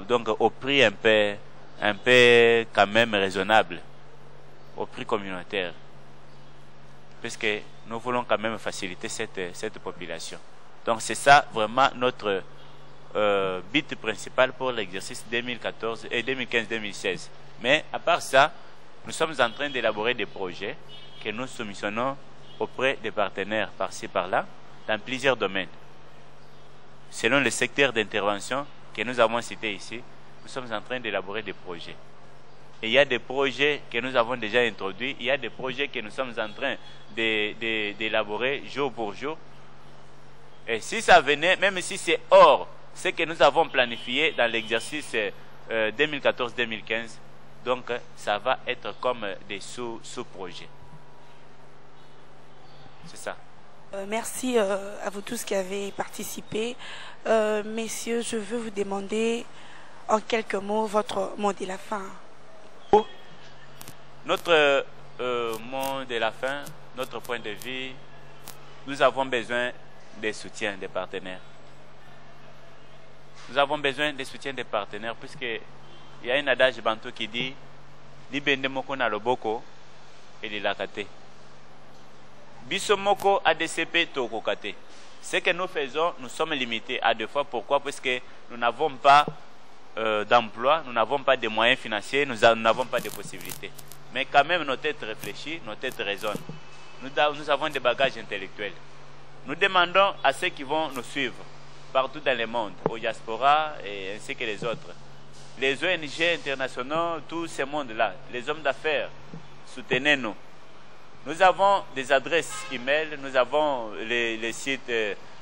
donc au prix un peu quand même raisonnable, au prix communautaire, puisque nous voulons quand même faciliter cette population. Donc c'est ça vraiment notre but principal pour l'exercice 2014 et 2015-2016. Mais à part ça, nous sommes en train d'élaborer des projets que nous soumissionnons auprès des partenaires par-ci par-là dans plusieurs domaines. Selon le secteur d'intervention que nous avons cité ici, nous sommes en train d'élaborer des projets. Et il y a des projets que nous avons déjà introduits, il y a des projets que nous sommes en train d'élaborer jour pour jour. Et si ça venait, même si c'est hors ce que nous avons planifié dans l'exercice 2014-2015, donc ça va être comme des sous-projets. C'est ça. Merci à vous tous qui avez participé. Messieurs, je veux vous demander en quelques mots votre mot de la fin. Notre mot de la fin, notre point de vue, nous avons besoin des soutiens des partenaires. Nous avons besoin des soutiens des partenaires puisque il y a un adage bantou qui dit Libende moko na loboko et lilakate. Biso moko ADCP tokokate. Ce que nous faisons, nous sommes limités à deux fois. Pourquoi? Parce que nous n'avons pas d'emploi, nous n'avons pas de moyens financiers, nous n'avons pas de possibilités. Mais quand même, nos têtes réfléchissent, nos têtes raisonnent. Nous avons des bagages intellectuels. Nous demandons à ceux qui vont nous suivre partout dans le monde, au diaspora et ainsi que les autres, les ONG internationaux, tout ce monde-là, les hommes d'affaires, soutenez-nous. Nous avons des adresses email, nous avons les sites,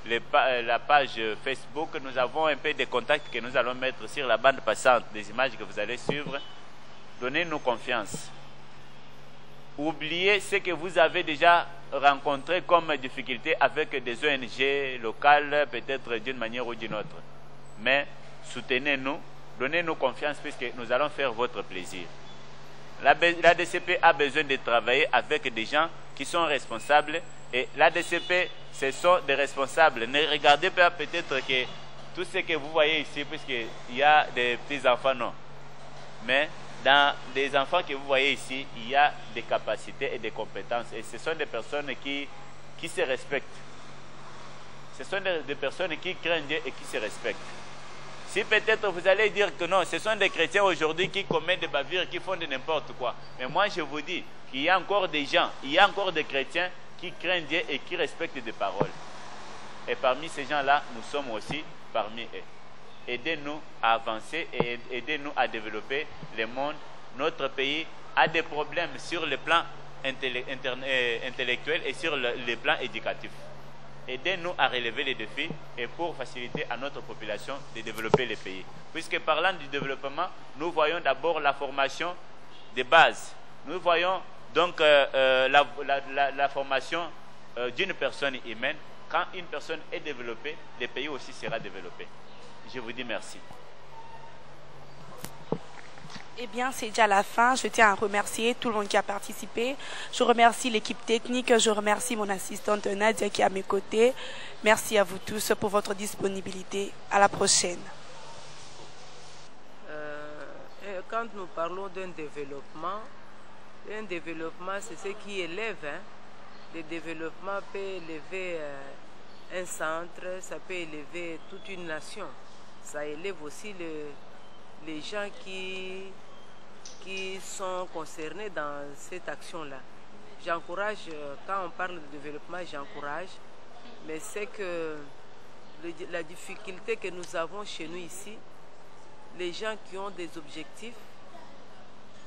la page Facebook, nous avons un peu de contacts que nous allons mettre sur la bande passante, des images que vous allez suivre. Donnez-nous confiance. Oubliez ce que vous avez déjà rencontré comme difficulté avec des ONG locales, peut-être d'une manière ou d'une autre. Mais soutenez-nous, donnez-nous confiance puisque nous allons faire votre plaisir. L'ADCP a besoin de travailler avec des gens qui sont responsables et l'ADCP, ce sont des responsables. Ne regardez pas peut-être que tout ce que vous voyez ici, puisqu'il y a des petits-enfants, non. Mais dans des enfants que vous voyez ici, il y a des capacités et des compétences. Et ce sont des personnes qui se respectent. Ce sont des personnes qui craignent Dieu et qui se respectent. Si peut-être vous allez dire que non, ce sont des chrétiens aujourd'hui qui commettent des bavures, qui font de n'importe quoi. Mais moi je vous dis qu'il y a encore des gens, il y a encore des chrétiens qui craignent Dieu et qui respectent des paroles. Et parmi ces gens-là, nous sommes aussi parmi eux. Aidez-nous à avancer et aidez-nous à développer le monde. Notre pays a des problèmes sur le plan intellectuel et sur le plan éducatif. Aidez-nous à relever les défis et pour faciliter à notre population de développer le pays. Puisque parlant du développement, nous voyons d'abord la formation de base. Nous voyons donc la formation d'une personne humaine. Quand une personne est développée, le pays aussi sera développé. Je vous dis merci. Eh bien, c'est déjà la fin. Je tiens à remercier tout le monde qui a participé. Je remercie l'équipe technique. Je remercie mon assistante Nadia qui est à mes côtés. Merci à vous tous pour votre disponibilité. À la prochaine. Quand nous parlons d'un développement, c'est ce qui élève. Le développement peut élever un centre, ça peut élever toute une nation. Ça élève aussi les gens qui sont concernés dans cette action-là. J'encourage, quand on parle de développement, j'encourage Mais c'est que la difficulté que nous avons chez nous ici, les gens qui ont des objectifs,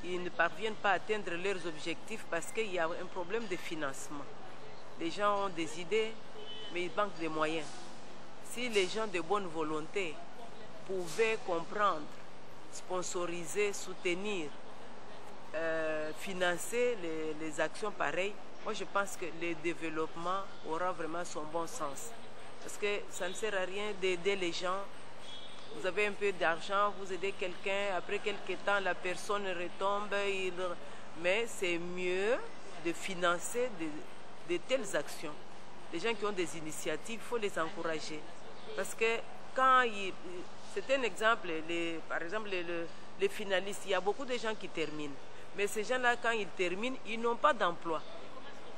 ils ne parviennent pas à atteindre leurs objectifs parce qu'il y a un problème de financement. Les gens ont des idées, mais ils manquent de moyens. Si les gens de bonne volonté pouvaient comprendre, sponsoriser, soutenir, financer les actions pareilles, moi je pense que le développement aura vraiment son bon sens. Parce que ça ne sert à rien d'aider les gens. Vous avez un peu d'argent, vous aidez quelqu'un, après quelques temps la personne retombe, mais c'est mieux de financer de telles actions. Les gens qui ont des initiatives, il faut les encourager. Parce que quand c'est un exemple, par exemple les finalistes, il y a beaucoup de gens qui terminent. Mais ces gens-là, quand ils terminent, ils n'ont pas d'emploi.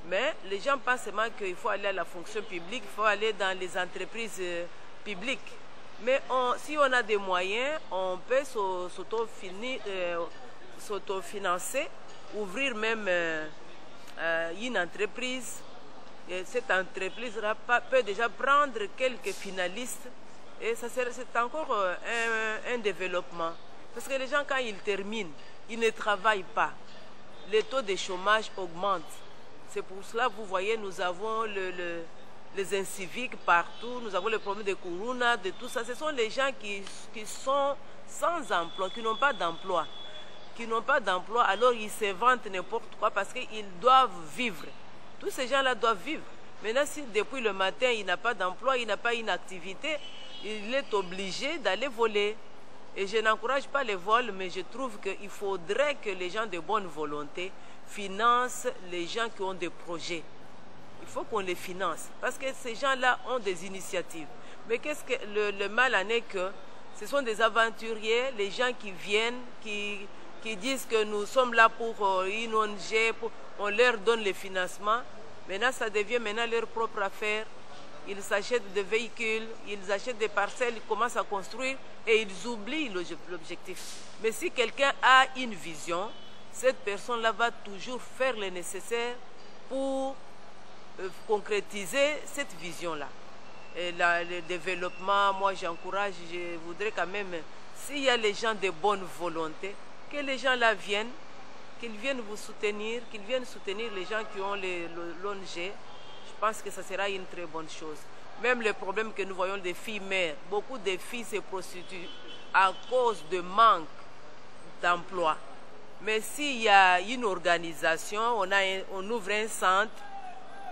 Mais les gens pensent seulement qu'il faut aller à la fonction publique, il faut aller dans les entreprises publiques. Mais si on a des moyens, on peut s'autofinancer, ouvrir même une entreprise. Et cette entreprise peut déjà prendre quelques finalistes et c'est encore un développement. Parce que les gens, quand ils terminent, ils ne travaillent pas. Le taux de chômage augmente. C'est pour cela, vous voyez, nous avons les inciviques partout, nous avons le problème de Corona, de tout ça. Ce sont les gens qui sont sans emploi, qui n'ont pas d'emploi. Qui n'ont pas d'emploi, alors ils se vantent n'importe quoi parce qu'ils doivent vivre. Tous ces gens-là doivent vivre. Maintenant, si depuis le matin, il n'a pas d'emploi, il n'a pas une activité, il est obligé d'aller voler. Et je n'encourage pas les vols, mais je trouve qu'il faudrait que les gens de bonne volonté financent les gens qui ont des projets. Il faut qu'on les finance, parce que ces gens-là ont des initiatives. Mais qu'est-ce que le mal en est que ce sont des aventuriers, les gens qui viennent, qui disent que nous sommes là pour une ONG, on leur donne les financements. Maintenant, ça devient maintenant leur propre affaire. Ils s'achètent des véhicules, ils achètent des parcelles, ils commencent à construire et ils oublient l'objectif. Mais si quelqu'un a une vision, cette personne-là va toujours faire le nécessaire pour concrétiser cette vision-là. Et le développement, moi j'encourage, je voudrais quand même, s'il y a les gens de bonne volonté, que les gens là viennent, qu'ils viennent vous soutenir, qu'ils viennent soutenir les gens qui ont l'ONG. Je pense que ça sera une très bonne chose. Même le problème que nous voyons des filles mères, beaucoup de filles se prostituent à cause de manque d'emploi. Mais s'il y a une organisation, on ouvre un centre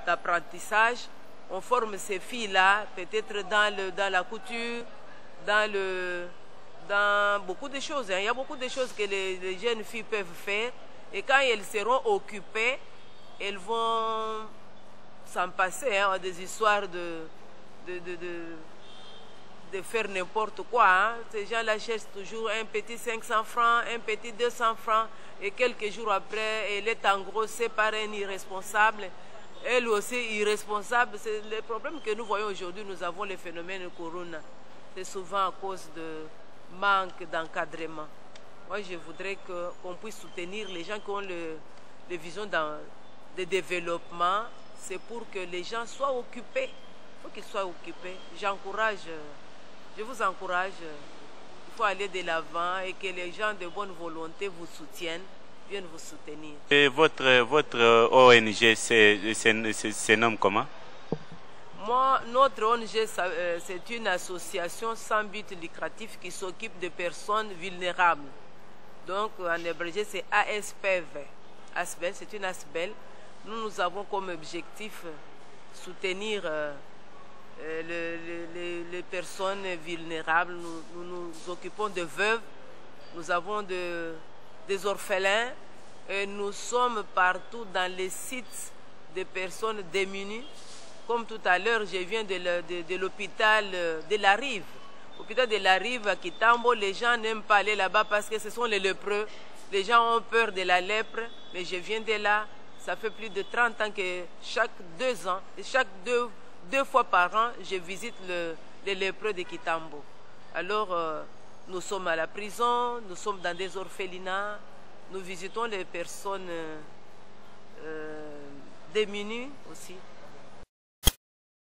d'apprentissage, on forme ces filles-là, peut-être dans la couture, dans beaucoup de choses. Il y a beaucoup de choses que les jeunes filles peuvent faire. Et quand elles seront occupées, elles vont s'en passer des histoires de faire n'importe quoi. Ces gens-là cherchent toujours un petit 500 francs, un petit 200 francs. Et quelques jours après, elle est engrossée par un irresponsable. Elle aussi irresponsable. C'est le problème que nous voyons aujourd'hui. Nous avons le phénomène de Corona. C'est souvent à cause de manque d'encadrement. Moi, je voudrais qu'on puisse soutenir les gens qui ont les visions de développement. C'est pour que les gens soient occupés. Il faut qu'ils soient occupés. Je vous encourage. Il faut aller de l'avant et que les gens de bonne volonté vous soutiennent, viennent vous soutenir. Et votre ONG se nomme comment? Notre ONG, c'est une association sans but lucratif qui s'occupe de personnes vulnérables. Donc, en abrégé, c'est ASPV. ASBEL, c'est une ASBEL. Nous avons comme objectif soutenir les personnes vulnérables. Nous nous occupons de veuves, nous avons des orphelins et nous sommes partout dans les sites de personnes démunies. Comme tout à l'heure, je viens de l'hôpital de la Rive. L'hôpital de la Rive à Kitambo, les gens n'aiment pas aller là-bas parce que ce sont les lépreux. Les gens ont peur de la lèpre, mais je viens de là. Ça fait plus de 30 ans que chaque 2 ans, chaque deux fois par an, je visite les lépreux de Kitambo. Alors, nous sommes à la prison, nous sommes dans des orphelinats, nous visitons les personnes démunies aussi.